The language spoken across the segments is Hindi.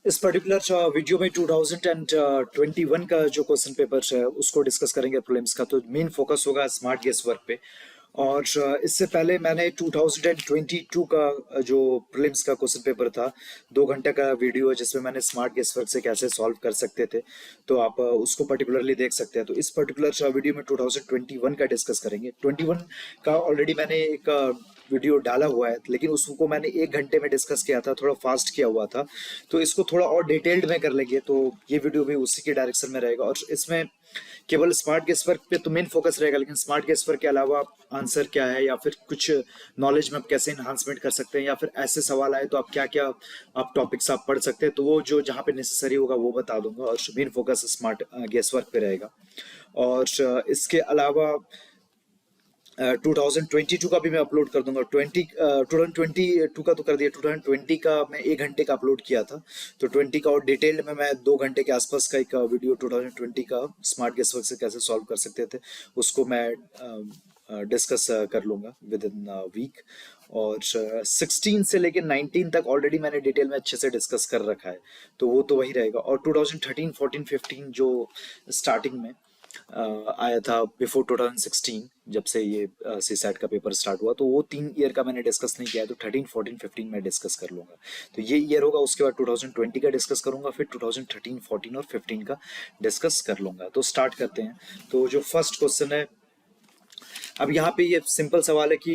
इस पर्टिकुलर वीडियो में 2021 का जो क्वेश्चन पेपर है उसको डिस्कस करेंगे प्रीलिम्स का। तो मेन फोकस होगा स्मार्ट गेस वर्क पे। और इससे पहले मैंने 2022 का जो प्रीलिम्स का क्वेश्चन पेपर था 2 घंटे का वीडियो है जिसमें मैंने स्मार्ट गेस वर्क से कैसे सॉल्व कर सकते थे, तो आप उसको पर्टिकुलरली देख सकते हैं। तो इस पर्टिकुलर वीडियो में 2021 का डिस्कस करेंगे। 21 का ऑलरेडी मैंने एक वीडियो डाला हुआ है, लेकिन उसको मैंने 1 घंटे में डिस्कस किया था, थोड़ा फास्ट किया हुआ था। तो इसको थोड़ा और डिटेल्ड में कर लेंगे, तो ये वीडियो भी उसी के डायरेक्शन में रहेगा। और इसमें केवल स्मार्ट गेस वर्क पे तो मेन फोकस रहेगा, लेकिन स्मार्ट गेस वर्क के अलावा आंसर क्या है या फिर कुछ नॉलेज में आप कैसे इन्हांसमेंट कर सकते हैं, या फिर ऐसे सवाल आए तो आप क्या क्या आप टॉपिक्स आप पढ़ सकते हैं, तो वो जो जहाँ पे नेसेसरी होगा वो बता दूंगा। और main focus smart guess work पे रहेगा। और इसके अलावा 2022 का भी मैं अपलोड कर दूंगा। 2022 का तो कर दिया, 2020 का मैं 1 घंटे का अपलोड किया था। तो 20 का और डिटेल्ड में मैं 2 घंटे के आसपास का एक वीडियो 2020 का स्मार्ट गेस वर्क से कैसे सॉल्व कर सकते थे उसको मैं डिस्कस कर लूंगा विद इन वीक। और 16 से लेकर 19 तक ऑलरेडी मैंने डिटेल में अच्छे से डिस्कस कर रखा है, तो वो तो वही रहेगा। और 2013, 14, 15 जो स्टार्टिंग में आया था बिफोर 2016, जब से ये सी सैट का पेपर स्टार्ट हुआ, तो वो 3 ईयर का मैंने डिस्कस नहीं किया है। तो 13, 14, 15 में डिस्कस कर लूंगा। तो ये ईयर होगा, उसके बाद 2020 का डिस्कस करूंगा, फिर 2013, 14 और 15 का डिस्कस कर लूंगा। तो स्टार्ट करते हैं। तो जो फर्स्ट क्वेश्चन है, अब यहाँ पे ये सिंपल सवाल है कि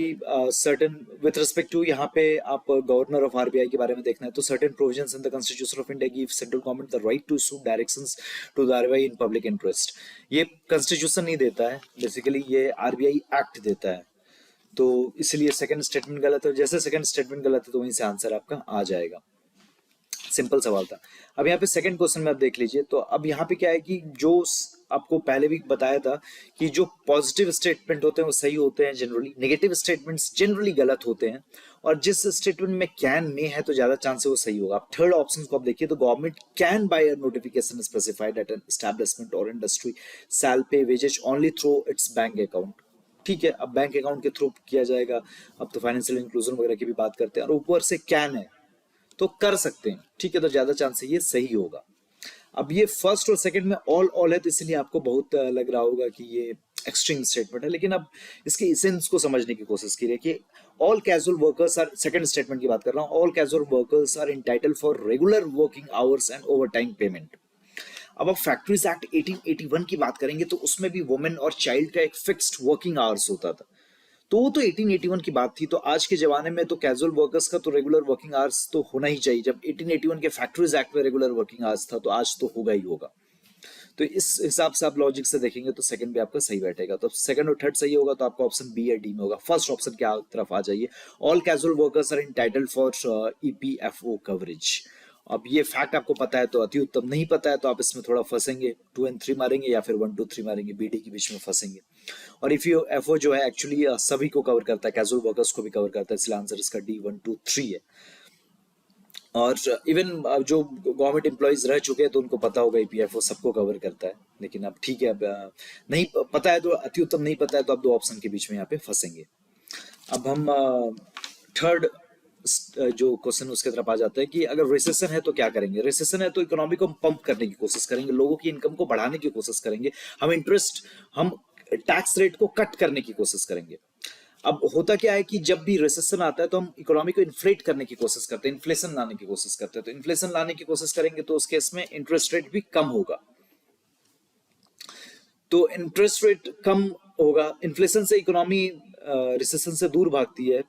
सर्टेन विथ रिस्पेक्ट टू, यहाँ पे आप गवर्नर ऑफ आरबीआई के बारे में देखना है। तो certain provisions in the constitution of India give central government the right to issue directions to the RBI in public interest. ये कॉन्स्टिट्यूशन नहीं देता है, बेसिकली ये आरबीआई एक्ट देता है। तो इसलिए सेकंड स्टेटमेंट गलत है। जैसे सेकंड स्टेटमेंट गलत है तो वहीं से आंसर आपका आ जाएगा। सिंपल सवाल था। अब यहाँ पे सेकंड क्वेश्चन में आप देख लीजिए। तो अब यहाँ पे क्या है कि जो आपको पहले भी बताया था कि जो पॉजिटिव स्टेटमेंट होते हैं वो सही होते हैं जनरली, नेगेटिव स्टेटमेंट्स जनरली गलत होते हैं। और जिस स्टेटमेंट में कैन में है तो ज्यादा चांस है वो सही होगा। अब थर्ड ऑप्शन को आप देखिए, तो government can by a notification specified at an establishment or industry shall pay wages only through its bank account. ठीक है, अब बैंक अकाउंट के थ्रू किया जाएगा। अब तो फाइनेंशियल इंक्लूजन वगैरह की भी बात करते हैं, और ऊपर से कैन है तो कर सकते हैं। ठीक है, तो ज्यादा चांस है ये सही होगा। अब ये फर्स्ट और सेकंड में ऑल है, तो इसलिए आपको बहुत लग रहा होगा कि ये एक्सट्रीम स्टेटमेंट है, लेकिन अब इसके इसेंस को समझने की कोशिश कीजिए कि all casual workers are, second statement की बात कर रहा हूं, all casual workers are entitled for regular working hours and overtime payment. अब फैक्ट्रीज एक्ट 1881 की बात करेंगे तो उसमें भी वुमेन और चाइल्ड का एक फिक्स्ड वर्किंग आवर्स होता था। तो वो तो 1881 की बात थी। तो आज के जमाने में तो कैजुअल वर्कर्स का तो रेगुलर वर्किंग आवर्स तो होना ही चाहिए। जब 1881 के फैक्ट्रीज एक्ट में रेगुलर वर्किंग आवर्स था, तो आज तो होगा ही होगा। तो इस हिसाब से आप लॉजिक से देखेंगे तो सेकंड भी आपका सही बैठेगा। तो सेकंड और थर्ड सही होगा, तो आपका ऑप्शन बी या डी में होगा। फर्स्ट ऑप्शन क्या तरफ आ जाइए, all casual workers are entitled for EPFO coverage. अब ये फैक्ट आपको पता है तो अति उत्तम, नहीं पता है तो आप इसमें थोड़ा फंसेंगे, 2 और 3 मारेंगे या फिर 1, 2, 3 मारेंगे, बी डी के बीच में फंसेंगे। और इफ यू एफओ जो है एक्चुअली सभी को कवर करता है, कैजुअल वर्कर्स को भी कवर करता है, इसलिए आंसर इसका डी 1, 2, 3 है। और इवन जो गवर्नमेंट एम्प्लॉइज रह चुके हैं तो उनको पता होगा ईपीएफओ सबको कवर करता है। लेकिन अब ठीक है, अब नहीं पता है तो अति उत्तम, नहीं पता है तो आप 2 ऑप्शन के बीच में यहाँ पे फंसेंगे। अब हम थर्ड जो क्वेश्चन उसके तरफ आ जाता है कि अगर रिसेशन है तो क्या करेंगे। रिसेशन है तो इकोनॉमी को पंप करने की कोशिश करेंगे, लोगों की इनकम को बढ़ाने की कोशिश करेंगे, हम टैक्स रेट को कट करने की कोशिश करेंगे। अब होता क्या है कि जब भी रिसेशन आता है तो हम इकोनॉमी को इन्फ्लेट करने की कोशिश करते हैं, इन्फ्लेशन लाने की कोशिश करते हैं। तो इन्फ्लेशन लाने की कोशिश करेंगे तो उस केस में इंटरेस्ट रेट भी कम होगा। तो इंटरेस्ट रेट कम होगा, इन्फ्लेशन से इकोनॉमी रिसेशन से दूर भागती है।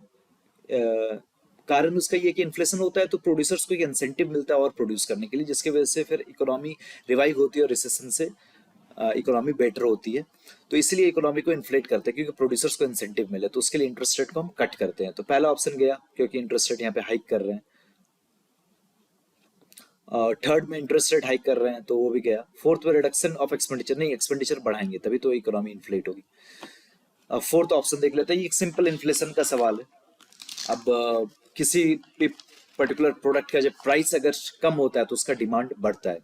कारण उसका ये कि इन्फ्लेशन होता है तो प्रोड्यूसर्स को एक इंसेंटिव मिलता है और प्रोड्यूस करने के लिए, जिसके वजह से फिर इकोनॉमी रिवाइव होती है और रिसेशन से इकोनॉमी बेटर होती है। तो इसलिए इकोनॉमी को इन्फ्लेट करते हैं, क्योंकि प्रोड्यूसर्स को इंसेंटिव मिले, तो उसके लिए इंटरेस्ट रेट को हम कट करते हैं। तो पहला ऑप्शन गया, क्योंकि इंटरेस्ट रेट यहाँ पे हाइक कर रहे हैं। थर्ड में इंटरेस्ट रेट हाइक कर रहे हैं तो वो भी गया। फोर्थ में रिडक्शन ऑफ एक्सपेंडिचर, नहीं एक्सपेंडिचर बढ़ाएंगे तभी तो इकोनॉमी इन्फ्लेट होगी। फोर्थ ऑप्शन देख लेते हैं, ये एक सिंपल इन्फ्लेशन का सवाल है। अब किसी भी पर्टिकुलर प्रोडक्ट का जब प्राइस अगर कम होता है तो उसका डिमांड बढ़ता है।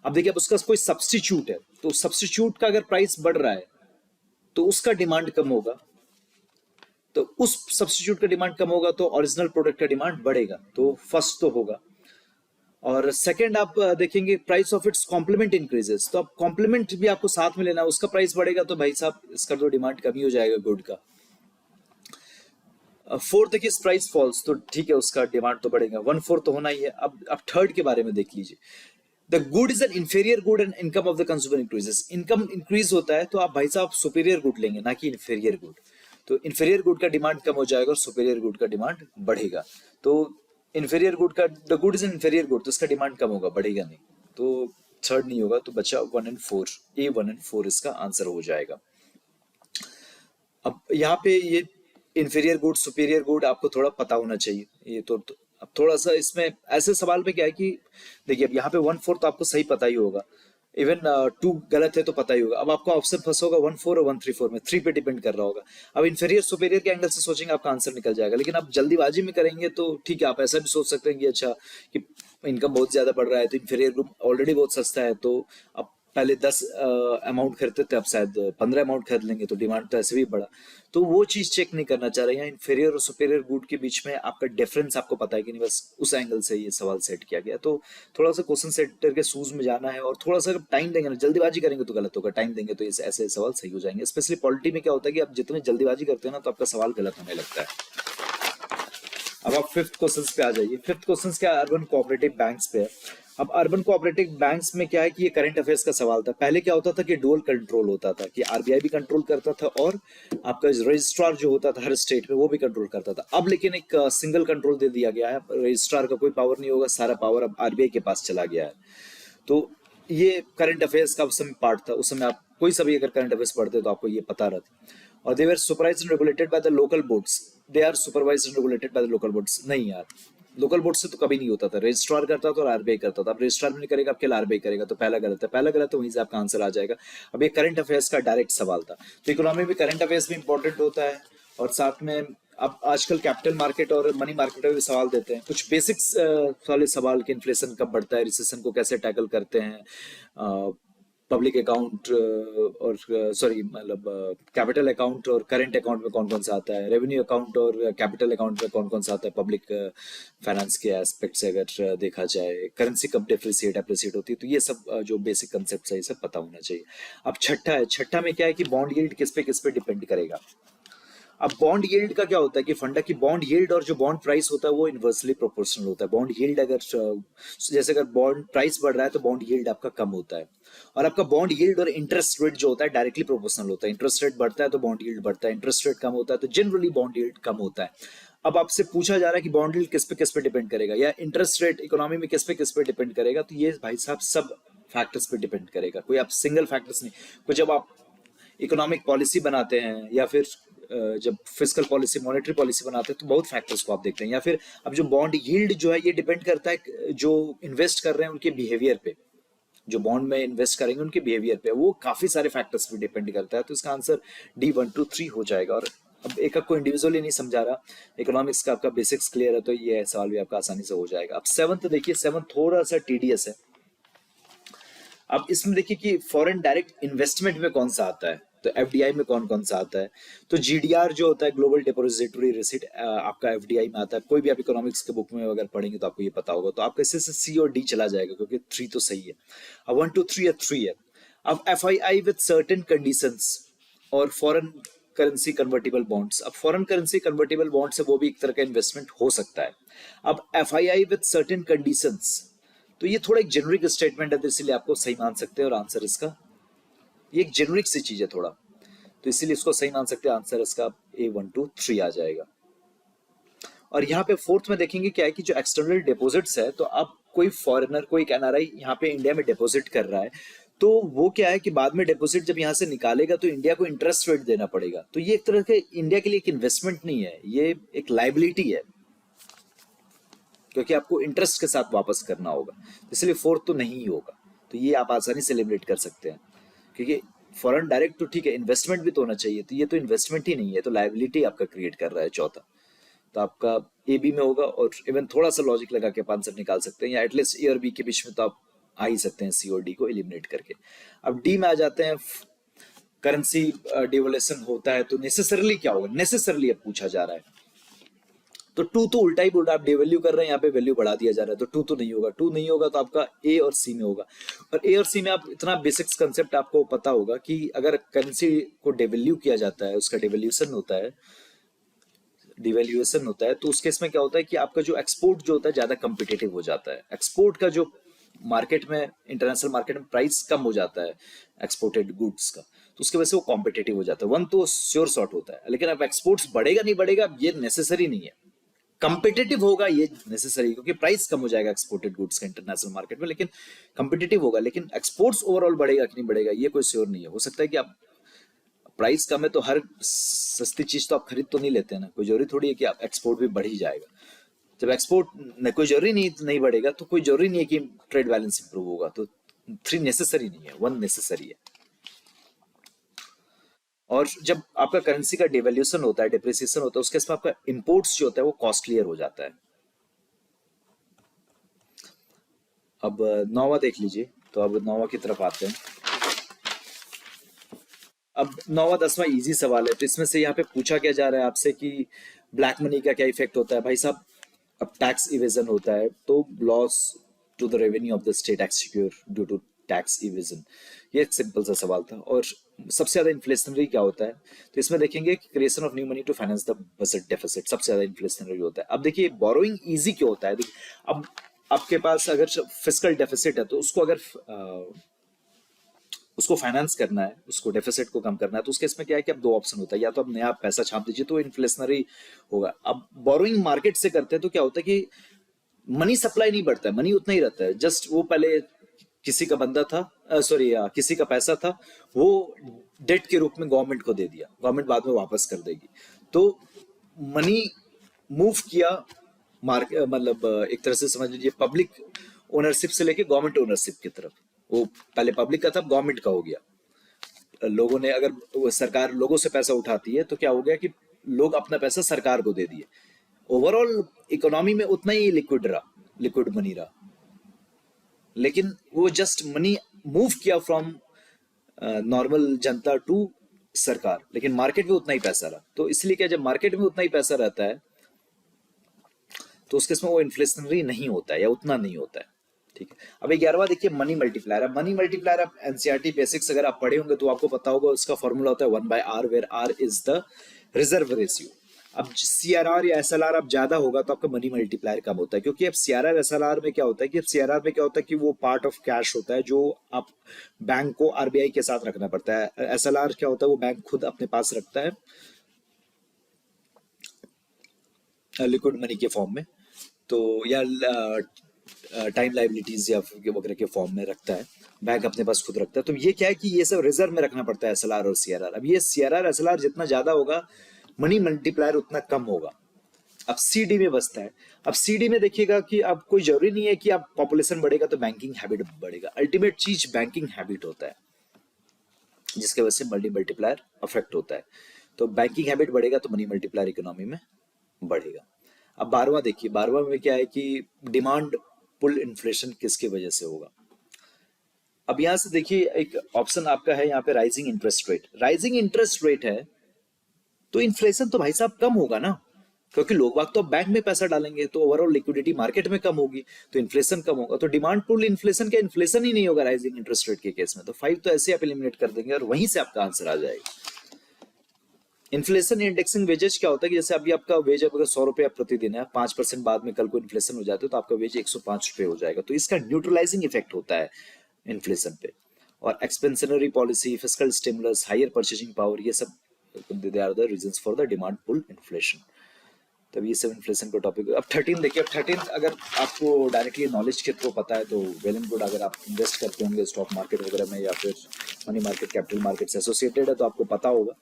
अब देखिए, अब उसका कोई सब्स्टिट्यूट है, तो सब्स्टिट्यूट का अगर प्राइस बढ़ रहा है तो उसका डिमांड कम होगा। तो उस सब्स्टिट्यूट का डिमांड कम होगा तो ओरिजिनल प्रोडक्ट का डिमांड बढ़ेगा। तो फर्स्ट तो होगा। और सेकंड आप देखेंगे price of its complement increases, तो अब कॉम्प्लीमेंट भी आपको साथ में लेना है, उसका प्राइस बढ़ेगा तो भाई साहब इसका तो डिमांड कमी हो जाएगा गुड का। फोर्थ देखिए प्राइस फॉल्स, तो ठीक है उसका डिमांड तो बढ़ेगा, 1/4 तो होना ही है। अब थर्ड के बारे में देख लीजिए, the good is an inferior good and income of the consumer increases. Income increase होता है तो आप भाई साहब सुपीरियर गुड लेंगे, ना कि इंफीरियर गुड। तो इंफीरियर गुड का डिमांड कम हो जाएगा और सुपीरियर गुड का डिमांड बढ़ेगा। तो इंफीरियर गुड का, the good is an inferior good, तो इसका डिमांड कम होगा, बढ़ेगा नहीं। तो थर्ड नहीं होगा, तो बचा 1 और 4, ए 1 और 4 इसका आंसर हो जाएगा। अब यहाँ पे ये इंफीरियर गुड सुपीरियर गुड आपको थोड़ा पता होना चाहिए, ये तो अब थोड़ा सा इसमें ऐसे सवाल में क्या है कि देखिए अब यहाँ पे 1/4 तो आपको सही पता ही होगा, इवन 2 गलत है तो पता ही होगा। अब आपका ऑप्शन फंसा होगा 1/4 और 1/3/4 में, 3 पे डिपेंड कर रहा होगा। अब इंफीरियर सुपीरियर के एंगल से सोचेंगे आपका आंसर निकल जाएगा, लेकिन आप जल्दीबाजी में करेंगे तो ठीक है, आप ऐसा भी सोच सकते हैं कि अच्छा कि इनकम बहुत ज्यादा बढ़ रहा है तो इंफीरियर ग्रुप ऑलरेडी बहुत सस्ता है, तो अब पहले 10 अमाउंट खरीदते थे, अब शायद 15 अमाउंट खरीद लेंगे, तो डिमांड तो ऐसे भी बढ़ा। तो वो चीज चेक नहीं करना चाह रहे हैं, इंफीरियर और सुपीरियर गुड के बीच में आपका डिफरेंस आपको पता है कि नहीं, बस उस एंगल से ये सवाल सेट किया गया। तो थोड़ा सा क्वेश्चन सेटर के शूज में जाना है, और थोड़ा सा टाइम देंगे ना, जल्दीबाजी करेंगे तो गलत होगा, टाइम देंगे तो ये ऐसे सवाल सही हो जाएंगे। स्पेशली पॉलिटी में क्या होता है कि आप जितने जल्दीबाजी करते हैं ना, तो आपका सवाल गलत होने लगता है। अब आप फिफ्थ क्वेश्चन पे आ जाइए। फिफ्थ क्वेश्चन क्या है, अर्बन कोऑपरेटिव बैंक्स पे है। अब अर्बन कोऑपरेटिव बैंक्स में क्या है कि ये करंट अफेयर्स का सवाल था। पहले क्या होता था कि डुअल कंट्रोल होता था, कि आरबीआई भी कंट्रोल करता था और आपका रजिस्ट्रार जो होता था हर स्टेट में वो भी कंट्रोल करता था। अब लेकिन एक सिंगल कंट्रोल दे दिया गया है, रजिस्ट्रार का कोई पावर नहीं होगा, सारा पावर अब आरबीआई के पास चला गया है। तो ये करंट अफेयर्स का उस समय पार्ट था, उस समय आप कोई सा भी अगर करंट अफेयर्स पढ़ते तो आपको ये पता रहता। और they were supervised and regulated by the local boards, they are supervised and regulated by the local boards. नहीं यार, लोकल बोर्ड से तो कभी नहीं होता था, रजिस्ट्रार करता था और आरबीआई करता था। अब रजिस्ट्रार भी नहीं करेगा, अब आरबीआई करेगा, तो पहला गलत है, पहला गलत, तो वहीं से आपका आंसर आ जाएगा। अब ये करंट अफेयर्स का डायरेक्ट सवाल था। तो इकोनॉमी में करंट अफेयर्स भी इंपॉर्टेंट होता है, और साथ में अब आजकल कैपिटल मार्केट और मनी मार्केट में भी सवाल देते हैं, कुछ बेसिक्स वाले सवाल कि इन्फ्लेशन कब बढ़ता है, रिसेशन को कैसे टैकल करते हैं, पब्लिक अकाउंट और सॉरी मतलब कैपिटल अकाउंट और करंट अकाउंट में कौन कौन सा आता है, रेवेन्यू अकाउंट और कैपिटल अकाउंट में कौन कौन सा आता है, पब्लिक फाइनेंस के एस्पेक्ट से अगर देखा जाए, करेंसी कब डिप्रिसिएट एप्रिसिएट होती है, तो ये सब जो बेसिक कंसेप्ट है ये सब पता होना चाहिए। अब छठा है, छठा में क्या है कि बॉन्ड यील्ड किस पे डिपेंड करेगा। अब बॉन्ड यील्ड का क्या होता है कि फंडा की बॉन्ड यील्ड और जो बॉन्ड प्राइस होता है वो इनवर्सली प्रोपोर्शनल होता है। बॉन्ड यील्ड अगर जैसे अगर बॉन्ड प्राइस बढ़ रहा है तो बॉन्ड यील्ड आपका कम होता है, और आपका बॉन्ड यील्ड और इंटरेस्ट रेट जो होता है डायरेक्टली प्रोपोर्शनल होता है। इंटरेस्ट रेट बढ़ता है तो बॉन्ड यील्ड बढ़ता है, इंटरेस्ट रेट कम होता है तो जनरली बॉन्ड यील्ड कम होता है। अब आपसे पूछा जा रहा है कि बॉन्ड यील्ड किस पे डिपेंड करेगा, या इंटरेस्ट रेट इकोनॉमी में किस पे डिपेंड करेगा, तो ये भाई साहब सब फैक्टर्स पे डिपेंड करेगा, कोई आप सिंगल फैक्टर्स नहीं। कोई जब आप इकोनॉमिक पॉलिसी बनाते हैं या फिर जब फिस्कल पॉलिसी मॉनेटरी पॉलिसी बनाते हैं तो बहुत फैक्टर्स को आप देखते हैं। या फिर अब जो बॉन्ड यील्ड जो है ये डिपेंड करता है जो इन्वेस्ट कर रहे हैं उनके बिहेवियर पे, जो बॉन्ड में इन्वेस्ट करेंगे उनके बिहेवियर पे, वो काफी सारे फैक्टर्स पे डिपेंड करता है। तो इसका आंसर D1 2 3 हो जाएगा। और अब एक को इंडिविजुअली नहीं समझा रहा, इकोनॉमिक्स का आपका बेसिक्स क्लियर है तो ये सवाल भी आपका आसानी से हो जाएगा। अब सेवंथ देखिए, सेवंथ थोड़ा सा टीडीएस है। अब इसमें देखिए कि फॉरेन डायरेक्ट इन्वेस्टमेंट में कौन सा आता है, तो एफडीआई में कौन कौन सा आता है। तो जीडीआर जो होता है ग्लोबल डिपोजिटरी रिसीट आपका एफडीआई में आता है। कोई भी आप इकोनॉमिक्स के बुक में अगर पढ़ेंगे तो आपको ये पता होगा। तो आपका इससे सी और डी चला जाएगा क्योंकि 3 तो सही है। अब 1 2 3 या 3 है। अब एफआईआई विद सर्टेन कंडीशंस और फॉरेन करेंसी कन्वर्टेबल बॉन्ड्स। अब फॉरेन करेंसी कन्वर्टेबल बॉन्ड से वो भी एक तरह का इन्वेस्टमेंट हो सकता है। अब एफआईआई विद सर्टेन कंडीशंस, तो ये थोड़ा एक जेनरिक स्टेटमेंट है, तो इसलिए आपको सही मान सकते हैं और आंसर इसका, ये एक जेनरिक सी चीज है थोड़ा, तो इसीलिए इसको सही मान सकते हैं। आंसर इसका A1 2 3 आ जाएगा। और यहाँ पे फोर्थ में देखेंगे क्या है कि जो एक्सटर्नल डिपॉजिट्स है, तो अब कोई फॉरेनर कोई एनआरआई यहाँ पे इंडिया में डिपॉजिट कर रहा है, तो वो क्या है कि बाद में डिपॉजिट जब यहाँ से निकालेगा तो इंडिया को इंटरेस्ट रेट देना पड़ेगा। तो ये एक तरह के इंडिया के लिए एक इन्वेस्टमेंट नहीं है, ये एक लाइबिलिटी है, क्योंकि आपको इंटरेस्ट के साथ वापस करना होगा, इसलिए फोर्थ तो नहीं होगा। तो ये आप आसानी से एलिमिनेट कर सकते हैं, क्योंकि फॉरेन डायरेक्ट तो ठीक है, इन्वेस्टमेंट भी तो होना चाहिए, तो ये तो इन्वेस्टमेंट ही नहीं है, तो लायबिलिटी आपका क्रिएट कर रहा है चौथा। तो आपका ए बी में होगा, और इवन थोड़ा सा लॉजिक लगा के आप आंसर निकाल सकते हैं, या एटलीस्ट ए और बी के बीच में तो आप आ ही सकते हैं सी और डी को एलिमिनेट करके। अब डी में आ जाते हैं, करेंसी डिवैल्यूएशन होता है तो नेसेसरली क्या होगा, नेसेसरली अब पूछा जा रहा है। तो टू तो उल्टा ही बोल रहा है, आप डिवैल्यू कर रहे हैं, यहाँ पे वैल्यू बढ़ा दिया जा रहा है, तो टू तो नहीं होगा। टू नहीं होगा तो आपका ए और सी में होगा। और ए और सी में आप इतना बेसिक्स कंसेप्ट आपको पता होगा कि अगर करेंसी को डिवैल्यू किया जाता है, उसका डिवैल्यूएशन होता है, तो उस केस में क्या होता है कि आपका जो एक्सपोर्ट जो होता है ज्यादा कम्पिटेटिव हो जाता है। एक्सपोर्ट का जो मार्केट में, इंटरनेशनल मार्केट में प्राइस कम हो जाता है एक्सपोर्टेड गुड्स का, तो उसकी वजह से वो कॉम्पिटेटिव हो जाता है। वन तो श्योर शॉर्ट होता है, लेकिन अब एक्सपोर्ट्स बढ़ेगा नहीं बढ़ेगा ये नेसेसरी नहीं है। कंपिटेटिव होगा ये नेसेसरी, क्योंकि प्राइस कम हो जाएगा एक्सपोर्टेड गुड्स का इंटरनेशनल मार्केट में, लेकिन कंपिटेटिव होगा। लेकिन एक्सपोर्ट्स ओवरऑल बढ़ेगा कि नहीं बढ़ेगा ये कोई श्योर नहीं है। हो सकता है कि आप प्राइस कम है तो हर सस्ती चीज तो आप खरीद तो नहीं लेते हैं ना, कोई जरूरी थोड़ी है कि आप एक्सपोर्ट भी बढ़ ही जाएगा। जब एक्सपोर्ट कोई जरूरी नहीं बढ़ेगा तो कोई जरूरी नहीं है कि ट्रेड बैलेंस इंप्रूव होगा। तो थ्री नेसेसरी नहीं है, वन नेसेसरी है। और जब आपका करेंसी का डिवैल्यूएशन होता है, डिप्रिसिएशन होता है, उसके साथ आपका इंपोर्ट्स जो होता है वो कॉस्टलियर हो जाता है। अब नौवा देख लीजिए, तो अब नौवा की तरफ आते हैं। अब नौवा 10वां इजी सवाल है, तो इसमें से यहाँ पे पूछा क्या जा रहा है आपसे कि ब्लैक मनी का क्या इफेक्ट होता है। भाई साहब, अब टैक्स इवेजन होता है तो loss to the revenue of the state accrue due to tax evasion. ये एक सिंपल सा सवाल था। और सबसे ज्यादा इन्फ्लेशनरी क्या होता है, तो इसमें देखेंगे creation of new money to finance the budget deficit सबसे ज्यादा इन्फ्लेशनरी होता है। अब देखिए बोरोइंग इजी क्यों होता है, अब आपके पास अगर फिस्कल डेफिसिट है तो उसको फाइनेंस करना है, उसको डेफिसिट को कम करना है, तो उसके इसमें क्या है कि अब दो ऑप्शन होता है, या तो आप नया पैसा छाप दीजिए तो इन्फ्लेशनरी होगा। अब बोरोइंग मार्केट से करते हैं तो क्या होता है कि मनी सप्लाई नहीं बढ़ता है, मनी उतना ही रहता है। जस्ट वो पहले किसी का बंदा था, सॉरी किसी का पैसा था, वो डेट के रूप में गवर्नमेंट को दे दिया, गवर्नमेंट बाद में वापस कर देगी। तो मनी मूव किया मतलब एक तरह से समझ लीजिए पब्लिक ओनरशिप से लेके गवर्नमेंट ओनरशिप की तरफ। वो पहले पब्लिक का था, गवर्नमेंट का हो गया। लोगों ने, अगर वो सरकार लोगों से पैसा उठाती है तो क्या हो गया कि लोग अपना पैसा सरकार को दे दिए। ओवरऑल इकोनॉमी में उतना ही लिक्विड मनी रहा, लेकिन वो जस्ट मनी मूव किया फ्रॉम नॉर्मल जनता टू सरकार, लेकिन मार्केट में उतना ही पैसा रहा। तो इसलिए क्या, जब मार्केट में उतना ही पैसा रहता है तो उसके इसमें वो इन्फ्लेशनरी नहीं होता है या उतना नहीं होता है। ठीक है। अब 11वां देखिए मनी मल्टीप्लायर। अब मनी मल्टीप्लायर आप एनसीईआरटी बेसिक्स अगर आप पढ़े होंगे तो आपको पता होगा, उसका फॉर्मूला होता है 1/r, where r is the reserve ratio. अब सीआरआर या एसएलआर अब ज्यादा होगा तो आपका मनी मल्टीप्लायर कम होता है, क्योंकि अब सीआरआर एसएलआर में क्या होता है कि सीआरआर में क्या होता है कि वो पार्ट ऑफ कैश होता है जो आप बैंक को आरबीआई के साथ रखना पड़ता है। एसएलआर क्या होता है, वो बैंक खुद अपने पास रखता है लिक्विड मनी के फॉर्म में, तो या टाइम लाइबिलिटीज या वगैरह के फॉर्म में रखता है, बैंक अपने पास खुद रखता है। तो ये क्या है कि ये सब रिजर्व में रखना पड़ता है एसएलआर और सीआरआर। अब ये सीआरआर एसएलआर जितना ज्यादा होगा मनी मल्टीप्लायर उतना कम होगा। अब सीडी में बसता है। अब सीडी में देखिएगा कि अब कोई जरूरी नहीं है कि आप पॉपुलेशन बढ़ेगा तो बैंकिंग हैबिट बढ़ेगा। अल्टीमेट चीज बैंकिंग हैबिट होता है, जिसके वजह से मनी मल्टीप्लायर अफेक्ट होता है। तो बैंकिंग हैबिट बढ़ेगा तो मनी मल्टीप्लायर इकोनॉमी में बढ़ेगा। अब 12वां देखिए, 12वां में क्या है कि डिमांड पुल इन्फ्लेशन किसकी वजह से होगा। अब यहां से देखिए एक ऑप्शन आपका है यहाँ पे rising interest rate. Rising interest rate है तो इन्फ्लेशन तो भाई साहब कम होगा ना, क्योंकि लोग बाग तो बैंक में पैसा डालेंगे तो ओवरऑल लिक्विडिटी मार्केट में कम होगी, तो इन्फ्लेशन कम होगा। तो डिमांड पुल इन्फ्लेशन का इन्फ्लेशन ही नहीं होगा राइजिंग इंटरेस्ट रेट के केस में। तो 5 तो ऐसे आप एलिमिनेट कर देंगे और वहीं से आपका आंसर आ जाएगा। इन्फ्लेशन इंडेक्सिंग वेजेस क्या होता है कि जैसे अभी आपका वेज अगर 100 रुपया प्रतिदिन है, 5% बाद में कल को इन्फ्लेशन हो जाता है तो आपका वेज 105 रुपये हो जाएगा। तो इसका न्यूट्रलाइजिंग इफेक्ट होता है इन्फ्लेशन पे। और expansionary policy, fiscal stimulus, higher purchasing power, ये सब they are the reasons for the demand pull inflation. तब ये सब इन्फ्लेशन का टॉपिक। अब 13 देखिए, अब 13 अगर आपको डायरेक्टली नॉलेज के थ्रू पता है तो वेल एंड गुड। अगर आप इन्वेस्ट करते होंगे स्टॉक मार्केट वगैरह में या फिर मनी मार्केट, कैपिटल मार्केट से एसोसिएटेड है तो आपको पता होगा।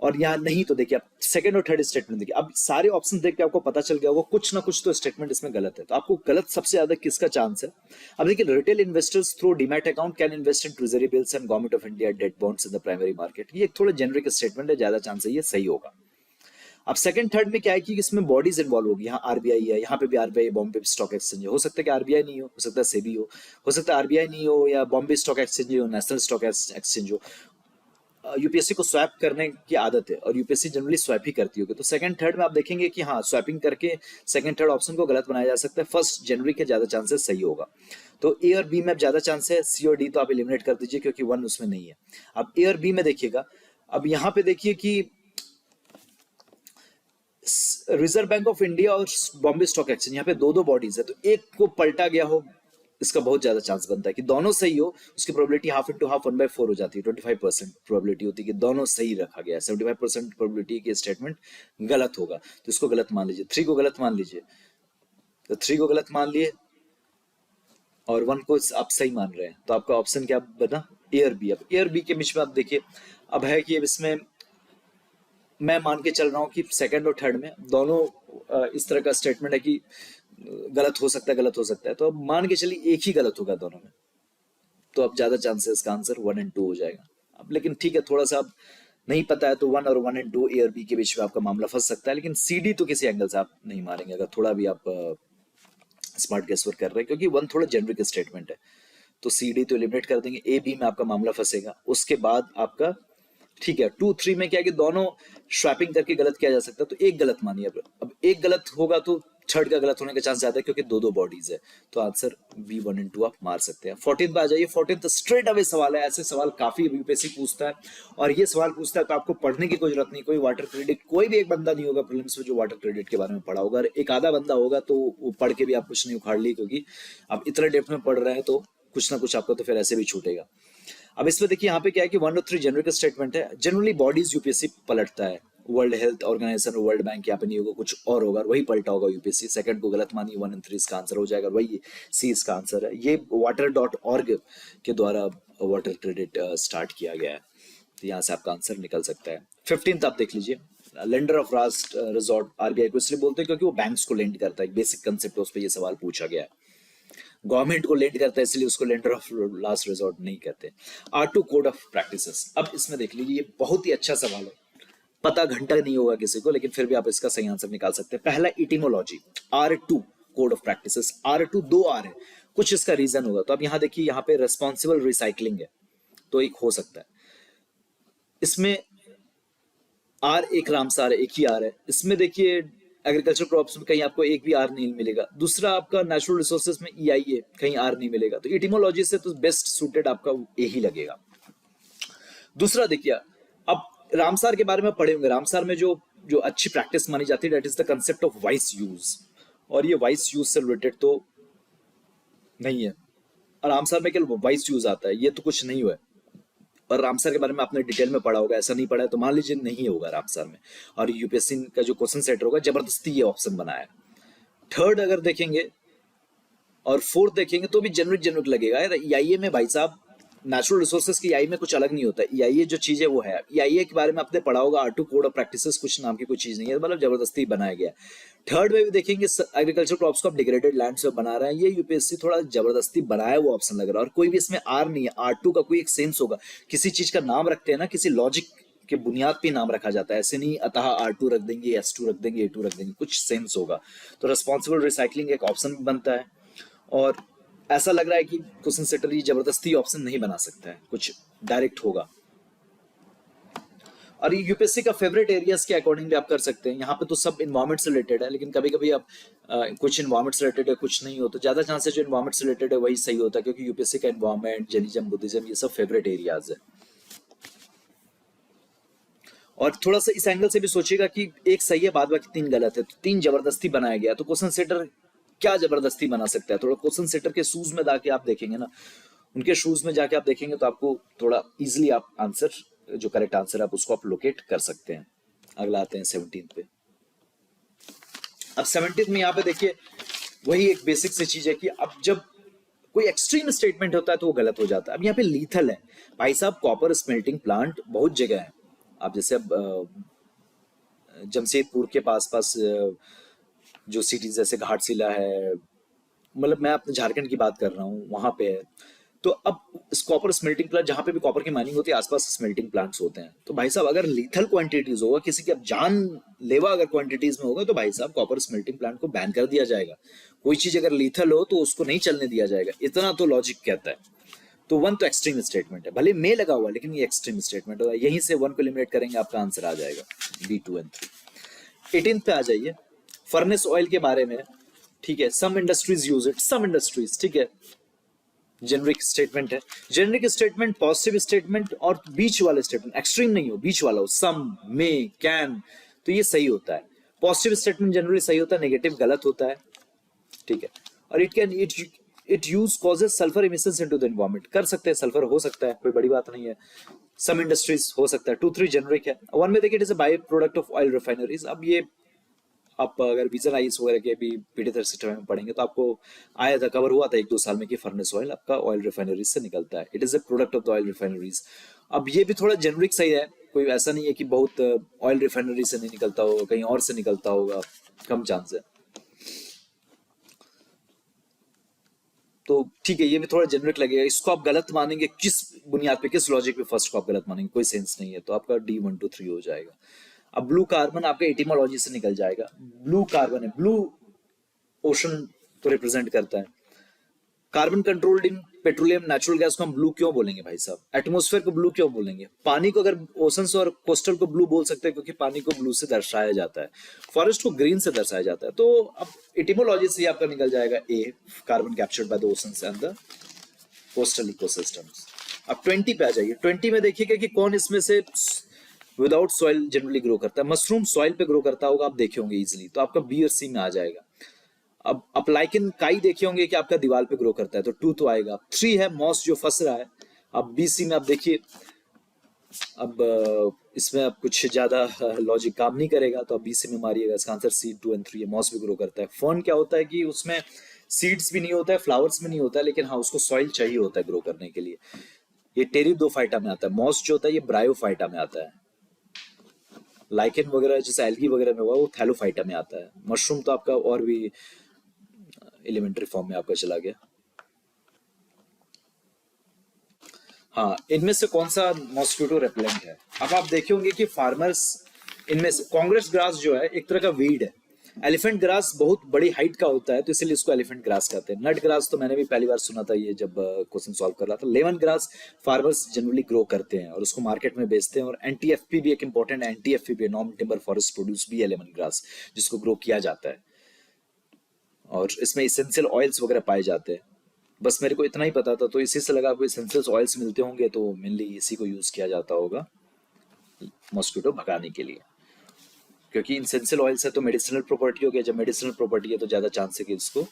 और यहाँ नहीं तो देखिए आप सेकंड और थर्ड स्टेटमेंट देखिए। अब सारे ऑप्शन देख के आपको पता चल गया होगा कुछ ना कुछ तो स्टेटमेंट इसमें गलत है। तो आपको गलत सबसे ज्यादा किसका चांस है। अब देखिए, retail investors through demat account can invest in treasury bills and government of India debt bonds in the primary market. ये एक थोड़ा जेनरिक स्टेटमेंट है, ज्यादा चांस है ये सही होगा। अब सेकंड थर्ड में क्या है कि इसमें बॉडीज इन्वॉल्व होगी। यहाँ आरबीआई है, यहाँ पे भी आरबीआई, बॉम्बे स्टॉक एक्सचेंज हो सकता है कि आरबीआई नहीं हो सकता है सेबी हो सकता है आरबीआई नहीं हो या बॉम्बे स्टॉक एक्सचेंज हो, नेशनल स्टॉक एक्सचेंज हो। यूपीएससी को स्वैप करने की आदत है और यूपीएससी जनरली स्वैप ही करती होगी, तो सेकंड थर्ड में आप देखेंगे कि हाँ स्वैपिंग करके सेकंड थर्ड ऑप्शन को गलत बनाया जा सकता है। फर्स्ट जनवरी के ज्यादा चांसेस सही होगा। तो ए और बी में ज्यादा चांस है, सी और डी तो आप एलिमिनेट कर दीजिए क्योंकि वन उसमें नहीं है। अब ए और बी में देखिएगा, अब यहाँ पे देखिए कि रिजर्व बैंक ऑफ इंडिया और बॉम्बे स्टॉक एक्सचेंज, यहाँ पे दो दो बॉडीज है, तो एक को पलटा गया हो इसका बहुत ज्यादा चांस बनता है कि दोनों सही हो, उसकी प्रोबेबिलिटी हाफ इंटू हाफ 1/4 हो जाती है। 25% प्रोबेबिलिटी होती है कि दोनों सही रखा गया है। 75% प्रोबेबिलिटी की स्टेटमेंट गलत होगा, तो इसको गलत मान लीजिए। 3 को गलत मान लीजिए, तो 3 को गलत मान लिए और 1 को आप सही मान रहे हैं, तो आपका ऑप्शन क्या बना? ए और बी। अब ए और बी के बीच में आप देखिए, अब है कि इसमें मैं मान के चल रहा हूं कि सेकंड और थर्ड में दोनों इस तरह का स्टेटमेंट है कि गलत हो सकता है, गलत हो सकता है, तो अब मान के चलिए एक ही गलत होगा दोनों में, तो अब ज्यादा चांसेस का आंसर 1 और 2 हो जाएगा। अब लेकिन ठीक है, थोड़ा सा अब नहीं पता है तो 1 और 2 ए और बी के बीच में आपका मामला फंस सकता है, लेकिन सी डी तो किसी एंगल से आप नहीं मारेंगे अगर थोड़ा भी आप स्मार्ट गेस वर्क कर रहे हैं, क्योंकि 1 थोड़ा जेनरिक स्टेटमेंट है, तो सी डी तो एलिमिनेट कर देंगे। ए बी में आपका मामला फंसेगा। उसके बाद आपका ठीक है 2 3 में क्या है कि दोनों स्वैपिंग करके गलत किया जा सकता है, तो एक गलत मानिए। अब एक गलत होगा तो थर्ड का गलत होने का चांस ज्यादा है क्योंकि दो दो बॉडीज है, तो आंसर बी 1 और 2 आप मार सकते हैं। 14 पे आ जाइए। 14 तो स्ट्रेट अवे सवाल है, ऐसे सवाल काफी यूपीएससी पूछता है, और ये सवाल पूछता है तो आपको पढ़ने की कोई जरूरत नहीं। कोई वाटर क्रेडिट, कोई भी एक बंदा नहीं होगा प्रीलिम्स में जो वाटर क्रेडिट के बारे में पढ़ा होगा, एक आधा बंदा होगा तो वो पढ़ के भी आप कुछ नहीं उखाड़ ली, क्योंकि आप इतना डेप्थ में पढ़ रहे हैं तो कुछ ना कुछ आपको तो फिर ऐसे भी छूटेगा। अब इसमें देखिए यहाँ पे क्या है कि 1 और 3 जनरल स्टेटमेंट है। जनरली बॉडीज यूपीएससी पलटता है, World Health Organization, World Bank यहाँ पे नहीं होगा, कुछ और होगा, वही पलटा होगा यूपीएससी। सेकंड को गलत मानिए, 1 और 3 इसका आंसर हो जाएगा, वही सी इसका आंसर है। ये water.org के द्वारा वाटर क्रेडिट स्टार्ट किया गया है, तो यहाँ से आपका आंसर निकल सकता है। 15th आप देख लीजिए, lender of last resort RBI को इसलिए बोलते हैं क्योंकि वो बैंक्स को लेंड करता है, एक बेसिक कंसेप्ट है, उस पर ये सवाल पूछा गया है। गवर्नमेंट को लेंड करता है इसलिए उसको लेंडर ऑफ लास्ट रिजॉर्ट नहीं कहते। R2 code of practices. अब इसमें देख लीजिए, ये बहुत ही अच्छा सवाल है, पता घंटा नहीं होगा किसी को, लेकिन फिर भी आप इसका सही आंसर निकाल सकते हैं। पहला etymology, R2 code of practices. R2 दो R है, कुछ इसका रीजन होगा। तो अब यहाँ देखिए, यहाँ पे रेस्पॉन्सिबल रिसाइकलिंग है, तो एक हो सकता है। इसमें R एक रामसार है, एक ही R है। इसमें देखिए एग्रीकल्चर क्रॉप्स में कहीं आपको एक भी आर नहीं मिलेगा। दूसरा आपका नेचुरल रिसोर्सेज में EIA, कहीं आर नहीं मिलेगा। तो इटिमोलॉजी से तो बेस्ट सूटेड आपका ए ही लगेगा। दूसरा देखिए, अब रामसार के बारे में पढ़े होंगे, रामसार में जो जो अच्छी प्रैक्टिस मानी जाती है that is the concept of vice use, और ये वाइस यूज से रिलेटेड तो नहीं है। और रामसार में केवल वाइस यूज आता है, ये तो कुछ नहीं हुआ है। और रामसर के बारे में आपने डिटेल में पढ़ा होगा, ऐसा नहीं पढ़ा है तो मान लीजिए नहीं होगा रामसर में। और यूपीएससी का जो क्वेश्चन सेटर होगा जबरदस्ती ये ऑप्शन बनाया। थर्ड अगर देखेंगे और फोर्थ देखेंगे तो भी जेनरिक लगेगा यार। EIA में भाई साहब नेचुरल रिसोर्सेज की EIA में कुछ अलग नहीं होता है। EIA जो चीज है वो है, EIA के बारे में आपने पढ़ा होगा, R2 कोड ऑफ प्रैक्टिसेस कुछ नाम की कोई चीज नहीं है, मतलब जबरदस्ती बनाया गया। थर्ड में भी देखेंगे एग्रीकल्चर क्रॉप्स को आप डिग्रेडेड लैंड से बना रहे हैं, ये यूपीएससी थोड़ा जबरदस्ती बनाया वो ऑप्शन लग रहा है। और कोई भी इसमें R नहीं है, R2 का कोई एक सेंस होगा। किसी चीज का नाम रखते हैं ना, किसी लॉजिक के बुनियाद पे नाम रखा जाता है, ऐसे नहीं अतः R2 रख देंगे, S2 रख देंगे, A2 रख देंगे, कुछ सेंस होगा। तो रिस्पॉन्सिबल रिसाइकलिंग एक ऑप्शन बनता है, और ऐसा लग रहा है कि क्वेश्चन सेटर ये जबरदस्ती ऑप्शन नहीं बना सकता है, कुछ डायरेक्ट होगा। और ये यूपीएससी का फेवरेट एरियाज के अकॉर्डिंग भी आप कर सकते हैं। यहाँ पे तो सब इन्वायरमेंट से रिलेटेड है, लेकिन कभी कभी आप कुछ इन्वायरमेंट से रिलेटेड है, कुछ नहीं हो, तो ज्यादा चांसेस जो इन्वायरमेंट से रिलेटेड है वही सही होता है, क्योंकि यूपीएससी का इन्वायरमेंट, जैनिज्म, बुद्धिज्म ये सब फेवरेट एरियाज है। और थोड़ा सा इस एंगल से भी सोचिएगा कि एक सही है, बाद बाकी 3 गलत है, तो 3 जबरदस्ती बनाया गया, तो क्वेश्चन सेटर क्या जबरदस्ती बना सकता है। थोड़ा क्वेश्चन सेटर के शूज में जाके आप देखेंगे ना, उनके शूज में जाके आप देखेंगे तो आपको थोड़ा इजीली आप आंसर, जो करेक्ट आंसर है आप उसको आप लोकेट कर सकते हैं। अगला आते हैं 17 पे। अब 17 में यहाँ पे देखिए, वही एक बेसिक सी चीज है कि अब जब कोई एक्सट्रीम स्टेटमेंट होता है तो वो गलत हो जाता है। अब यहाँ पे लीथल है भाई साहब, कॉपर स्मेल्टिंग प्लांट बहुत जगह है। आप जैसे अब जमशेदपुर के पास जो सिटीज जैसे घाटशिला है, मतलब मैं अपने झारखंड की बात कर रहा हूँ, वहां पे है। तो अब इस कॉपर स्मेल्टिंग प्लांट, जहां पे भी कॉपर की माइनिंग होती है आसपास स्मेल्टिंग प्लांट्स होते हैं, तो भाई साहब अगर लीथल क्वांटिटीज होगा, किसी की अब जान लेवा अगर क्वांटिटीज में होगा, तो भाई साहब कॉपर स्मेल्टिंग प्लांट को बैन कर दिया जाएगा। कोई चीज अगर लीथल हो तो उसको नहीं चलने दिया जाएगा, इतना तो लॉजिक कहता है। तो 1 तो एक्सट्रीम स्टेटमेंट है, भले मे लगा हुआ लेकिन ये एक्सट्रीम स्टेटमेंट होगा। यहीं से 1 को एलिमिनेट करेंगे, आपका आंसर आ जाएगा बी 2 एंड 3। 18 पे आ जाइए, फर्नेस ऑयल के बारे में, ठीक है। Some industries use it, some industries, ठीक है। जेनरिक स्टेटमेंट है। जेनरिक स्टेटमेंट पॉजिटिव स्टेटमेंट और बीच वाले स्टेटमेंट, एक्सट्रीम नहीं हो, बीच वाला हो, सम, मे, कैन, तो ये सही होता है। पॉजिटिव स्टेटमेंट जनरली सही होता है, नेगेटिव गलत होता है, ठीक है। और it use causes sulphur emissions into the environment, कर सकते हैं, सल्फर हो सकता है, कोई बड़ी बात नहीं है। सम इंडस्ट्रीज हो सकता है। 2 3 जेनरिक है। 1 में देखिए, it is a by product of oil refineries. अब ये आप अगर विजन आईएस वगैरह के भी पीडीएफ सिस्टम में पढ़ेंगे तो आपको आया था, कवर हुआ था 1-2 साल में कि फर्नेस ऑयल आपका ऑयल रिफाइनरीज से निकलता है। It is a product of the oil refineries. अब ये भी थोड़ा जेनरिक सही है, कोई ऐसा नहीं है कि बहुत ऑयल रिफाइनरी से नहीं निकलता होगा, कहीं और से निकलता होगा, कम चांस है। तो ठीक है, ये भी थोड़ा जेनरिक लगेगा। इसको आप गलत मानेंगे किस बुनियाद पे, किस लॉजिक पे फर्स्ट को आप गलत मानेंगे, कोई सेंस नहीं है। तो आपका डी 1 2 3 हो जाएगा। अब ब्लू कार्बन आपका एटिमोलॉजी से निकल जाएगा। ब्लू कार्बन है, ब्लू ओशन तो रिप्रेजेंट करता है। Carbon controlled in petroleum natural gas को हम ब्लू क्यों बोलेंगे भाई साहब? एटमॉस्फेयर को ब्लू क्यों बोलेंगे? पानी को अगर ओशंस और कोस्टल को ब्लू बोल सकते हैं क्योंकि पानी को ब्लू से दर्शाया जाता है, फॉरेस्ट को ग्रीन से दर्शाया जाता है। तो अब एटिमोलॉजी से आपका निकल जाएगा A, carbon captured by the oceans and the coastal ecosystems. अब 20 पे आ जाइए। 20 में देखिएगा कि कौन इसमें से विदाउट सॉइल जनरली ग्रो करता है। मशरूम सॉइल पे ग्रो करता होगा, आप देखे होंगे इजिली, तो आपका बी और सी में आ जाएगा। अब आप लाइकन काई देखे होंगे कि आपका दीवार पे ग्रो करता है, तो 2 तो आएगा। 3 है मॉस जो फंस रहा है। अब बीसी में आप देखिए, अब इसमें अब कुछ ज्यादा लॉजिक काम नहीं करेगा, तो आप बीसी में मारिएगा, इसका आंसर सी 2 एंड 3 है। मॉस भी ग्रो करता है। फर्न क्या होता है कि उसमें सीड्स भी नहीं होता है, फ्लावर्स भी नहीं होता है, लेकिन हाँ उसको सॉइल चाहिए होता है ग्रो करने के लिए। ये टेरिडोफाइटा में आता है। मॉस जो होता है ये ब्रायोफाइटा में आता है। लाइकन वगैरह जैसे एल्गी वगैरह में हुआ वो थैलोफाइटा में आता है। मशरूम तो आपका और भी एलिमेंट्री फॉर्म में आपका चला गया। हाँ, इनमें से कौन सा मॉस्किटो रेपेलेंट है? अब आप देखे होंगे कि फार्मर्स, इनमें से कांग्रेस ग्रास जो है एक तरह का वीड है। एलिफेंट ग्रास बहुत बड़ी हाइट का होता है, तो इसलिए इसको एलिफेंट ग्रास कहते हैं। नट ग्रास तो मैंने भी पहली बार सुना था ये जब क्वेश्चन सॉल्व कर रहा था। Lemon grass farmers generally grow करते हैं और उसको मार्केट में बेचते हैं। और एनटीएफपी भी एक इंपॉर्टेंट एनटीएफपी भी, नॉन टिम्बर फॉरेस्ट प्रोड्यूस भी है लेमन ग्रास, जिसको ग्रो किया जाता है और इसमें इसेंशियल ऑयल्स वगैरह पाए जाते हैं। बस मेरे को इतना ही पता था, तो इसी से लगा कोई इसेंशियल ऑयल्स मिलते होंगे, तो मेनली इसी को यूज किया जाता होगा मॉस्किटो भगाने के लिए, क्योंकि इसेंशियल ऑयल्स है तो मेडिसिनल प्रॉपर्टी हो गया। जब मेडिसिनल प्रॉपर्टी है तो ज्यादा चांस है कि इसको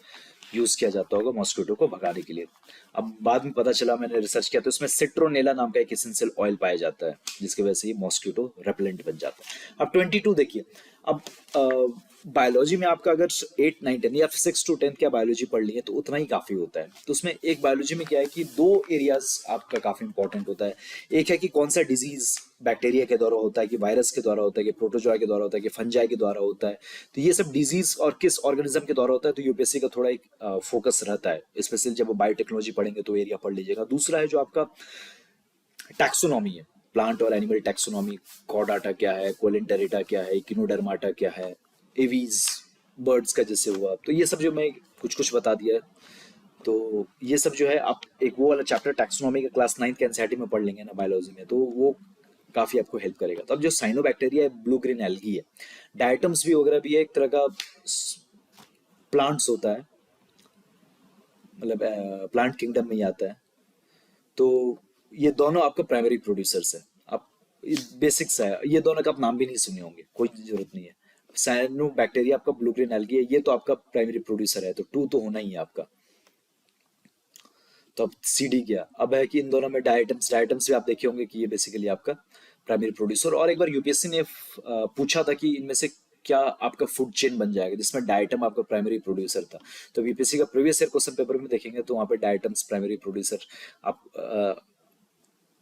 यूज किया जाता होगा मॉस्किटो को भगाने के लिए। अब बाद में पता चला, मैंने रिसर्च किया, तो इसमें सिट्रोनेला नाम का एक इसेंशियल ऑयल पाया जाता है, जिसकी वजह से ये मॉस्किटो रेपेलेंट बन जाता है। अब 22 देखिए। अब बायोलॉजी में आपका अगर 8 9 10 या 6 to 10 क्या बायोलॉजी पढ़ ली है तो उतना ही काफी होता है। तो उसमें एक बायोलॉजी में क्या है कि 2 एरियाज आपका काफी इंपॉर्टेंट होता है। एक है कि कौन सा डिजीज बैक्टीरिया के द्वारा होता है, कि वायरस के द्वारा होता है, कि प्रोटोजोआ के द्वारा होता है, कि फंजाई के द्वारा होता है। तो ये सब डिजीज और किस ऑर्गेनिज्म के द्वारा होता है, तो यूपीएससी का थोड़ा एक फोकस रहता है, स्पेशली जब बायोटेक्नोलॉजी पढ़ेंगे तो एरिया पढ़ लीजिएगा। दूसरा है जो आपका टैक्सोनॉमी है, प्लांट और एनिमल टैक्सोनॉमी। कॉर्डाटा क्या है, कोलेंटेरिटा क्या है, इकिनोडर्माटा क्या है, एवीज बर्ड्स का जैसे हुआ। तो ये सब जो मैं कुछ कुछ बता दिया है, तो ये सब जो है आप एक वो वाला चैप्टर टैक्सोनॉमी का क्लास 9 के एनसीईआरटी में पढ़ लेंगे ना बायोलॉजी में, तो वो काफी आपको हेल्प करेगा। तो अब जो साइनोबैक्टीरिया है, ब्लू ग्रीन एल्गी है, डायटम्स भी वगैरह भी है, एक तरह का प्लांट्स होता है, मतलब प्लांट किंगडम में ही आता है। तो ये दोनों आपका प्राइमरी प्रोड्यूसर्स है। आप बेसिक्स है, ये दोनों का आप नाम भी नहीं सुने होंगे, कोई जरूरत नहीं है। साइनोबैक्टीरिया आपका ब्लू ग्रीन एल्गी है, ये तो आपका प्राइमरी प्रोड्यूसर है, तो 2 तो होना ही है आपका। तो अब सीडी क्या अब है कि इन दोनों में डायटम्स भी आप देखे होंगे कि ये बेसिकली आपका प्राइमरी प्रोड्यूसर। और एक बार यूपीएससी ने पूछा था कि इनमें से क्या आपका फूड चेन बन जाएगा, जिसमें डायटम आपका प्राइमरी प्रोड्यूसर था। तो यूपीएससी का प्रीवियस ईयर क्वेश्चन पेपर में देखेंगे तो वहां पे डायटम्स प्राइमरी प्रोड्यूसर आप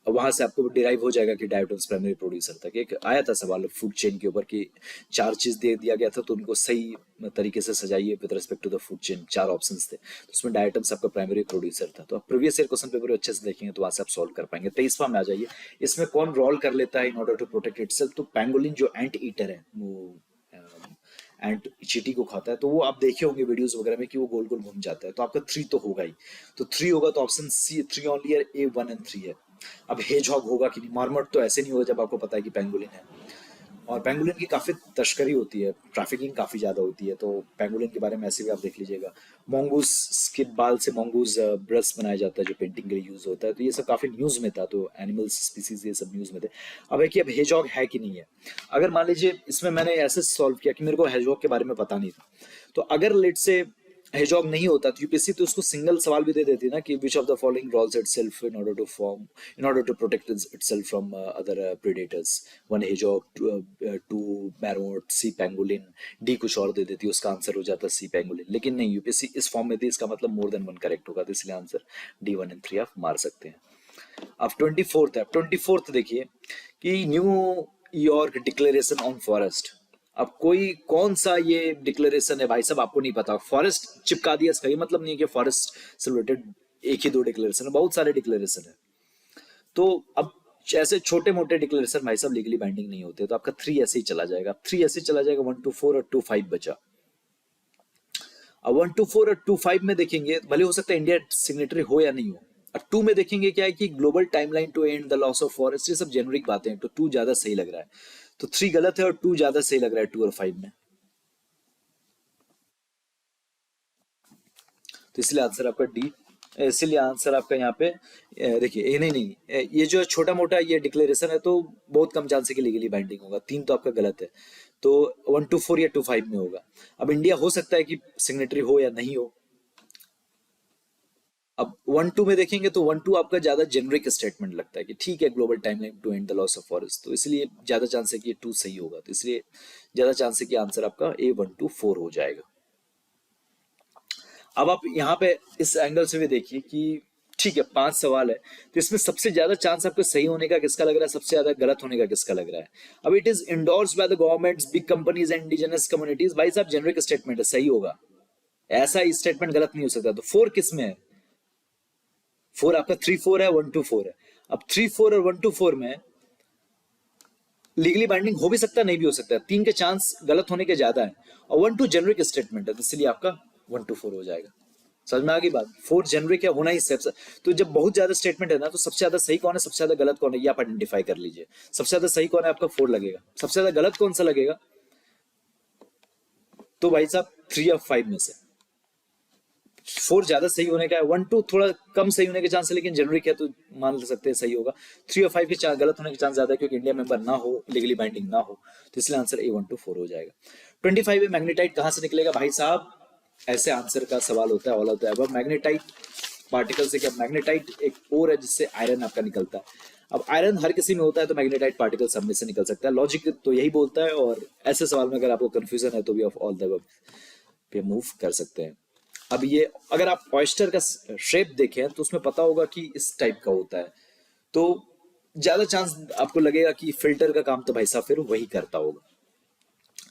वहां से आपको डिराइव हो जाएगा कि डायटम्स प्राइमरी प्रोड्यूसर था। एक आया था सवाल फूड चेन के ऊपर कि 4 चीज दे दिया गया था, तो उनको सही तरीके से सजाइए with respect to the food chain. 4 options थे, तो उसमें डायटम्स आपका प्राइमरी प्रोड्यूसर था। तो आप प्रीवियस ईयर क्वेश्चन पेपर अच्छे से देखेंगे तो वहां से आप सॉल्व कर पाएंगे। 23वां में आ जाइए। इसमें कौन रोल कर लेता है in order to protect itself? तो पैंगोलिन जो एंट ईटर है, वो एंड चींटी को खाता है, तो वो आप देखे होंगे वीडियोस वगैरह में कि वो गोल गोल घूम जाता है, तो आपका 3 तो होगा ही। तो 3 होगा तो ऑप्शन सी 3 ओनली है, ए 1 एंड 3 है। अब हेजहॉग होगा कि नहीं, मार्मोट तो ऐसे नहीं होगा जब आपको पता है कि पेंगुलिन है। और पेंगुलिन की काफी तस्करी होती है, ट्रैफिकिंग काफी ज्यादा होती है, तो पेंगुलिन के बारे में ऐसे भी आप देख लीजिएगा। मोंगूस के बाल से मोंगूस ब्रश बनाया जाता है जो पेंटिंग के लिए यूज होता है, तो ये सब काफी न्यूज में था, तो एनिमल्स स्पीसीज ये सब न्यूज में थे। अब है कि अब हेजॉग है कि नहीं है। अगर मान लीजिए इसमें मैंने ऐसे सॉल्व किया कि मेरे को हेजॉग के बारे में पता नहीं था, तो अगर लेट से हेजॉग नहीं होता तो यूपीएससी तो उसको सिंगल सवाल भी दे देती ना कि which of the following rolls itself in order to protect itself from other predators. One hedgehog, two marmot, C pangolin, D कुछ और दे देती, उसका आंसर हो जाता सी पेंगुलिन। लेकिन नहीं, यूपीएससी इस फॉर्म में थी, इसका मतलब मोर देन वन करेक्ट होगा, तो इसलिए आंसर डी 1 एंड 3 आप मार सकते हैं। अब 24th है। 24th देखिए कि new York declaration on forest. अब कोई कौन सा ये डिक्लेरेशन है भाई साहब, आपको नहीं पता, फॉरेस्ट चिपका दिया, इसका ये मतलब नहीं है कि फॉरेस्ट से रिलेटेड एक ही दो डिक्लेरेशन है, बहुत सारे डिक्लेरेशन है। तो अब ऐसे छोटे मोटे डिक्लेरेशन भाई साहब लीगली बाइंडिंग नहीं होते, तो आपका 3 ऐसे ही चला जाएगा। 3 ऐसे ही चला जाएगा, 1 to 4 और 2 5 बचा। अब 1 to 4 और 2 5 में देखेंगे, भले हो सकता है इंडिया सिग्नेटरी हो या नहीं हो। और 2 में देखेंगे क्या है कि global timeline to end the loss of forest, ये सब जेनरिक बातें हैं, तो 2 ज्यादा सही लग रहा है। तो 3 गलत है और 2 ज्यादा सही लग रहा है 2 और 5 में, तो इसलिए आंसर आपका डी। इसलिए आंसर आपका यहाँ पे देखिए, ये नहीं नहीं ये जो छोटा मोटा ये डिक्लेरेशन है तो बहुत कम चांस है कि लीगली बाइंडिंग होगा। 3 तो आपका गलत है, तो 1 to 4 या 2 5 में होगा। अब इंडिया हो सकता है कि सिग्नेटरी हो या नहीं हो। अब 1 2 में देखेंगे तो 1 2 आपका ज्यादा जेनरिक स्टेटमेंट लगता है कि ठीक है global timeline to end the loss of forest, तो इसलिए ज्यादा चांस है कि 2 सही होगा, तो इसलिए ज्यादा चांस है कि आंसर आपका ए 1 to 4 हो जाएगा। अब आप यहाँ पे इस एंगल से भी देखिए कि ठीक है 5 सवाल है, तो इसमें सबसे ज्यादा चांस आपको सही होने का किसका लग रहा है, सबसे ज्यादा गलत होने का किसका लग रहा है। अब it is endorse by the governments, big companies and indigenous communities, भाई साहब जेनरिक स्टेटमेंट है, सही होगा, ऐसा स्टेटमेंट गलत नहीं हो सकता। तो 4 किस में है, 4 आपका 3 4 है, 1 2 4 है। अब 3 4 और 1 2 4 में लीगली बाइंडिंग हो भी सकता है, नहीं भी हो सकता है, 3 के चांस गलत होने के ज्यादा है, और 1 2 जेनरिक स्टेटमेंट है, तो इसलिए आपका 1 2 4 हो जाएगा। समझ में आ गई बात, 4 जेनरिक है, होना ही सबसे। तो जब बहुत ज्यादा स्टेटमेंट है ना, तो सबसे ज्यादा सही कौन है, सबसे ज्यादा गलत कौन है, ये आप आइडेंटिफाई कर लीजिए। सबसे ज्यादा सही कौन है आपका 4 लगेगा, सबसे ज्यादा गलत कौन सा लगेगा, तो भाई साहब 3 या 5 में से 4 ज्यादा सही होने का है, 1 2 थोड़ा कम सही होने के चांस है, लेकिन जेनरिक है तो मान सकते हैं सही होगा। 3 और 5 के गलत होने के चांस ज्यादा है क्योंकि इंडिया मेंबर ना हो, लीगली बाइंडिंग ना हो, तो इसलिए आंसर ए 1 to 4 हो जाएगा। 25 में मैग्नेटाइट कहां से निकलेगा भाई साहब, ऐसे आंसर का सवाल होता है, ऑल होता है। अब मैग्नेटाइट पार्टिकल से क्या, मैग्नेटाइट एक और है जिससे आयरन आपका निकलता है। अब आयरन हर किसी में होता है, तो मैग्नेटाइट पार्टिकल सब में से निकल सकता है, लॉजिक तो यही बोलता है। और ऐसे सवाल में अगर आपको कंफ्यूजन है तो भी आप ऑल द पे मूव कर सकते हैं। अब ये अगर आप ऑयस्टर का शेप देखें तो उसमें पता होगा कि इस टाइप का होता है, तो ज्यादा चांस आपको लगेगा कि फिल्टर का काम तो भाई साहब फिर वही करता होगा।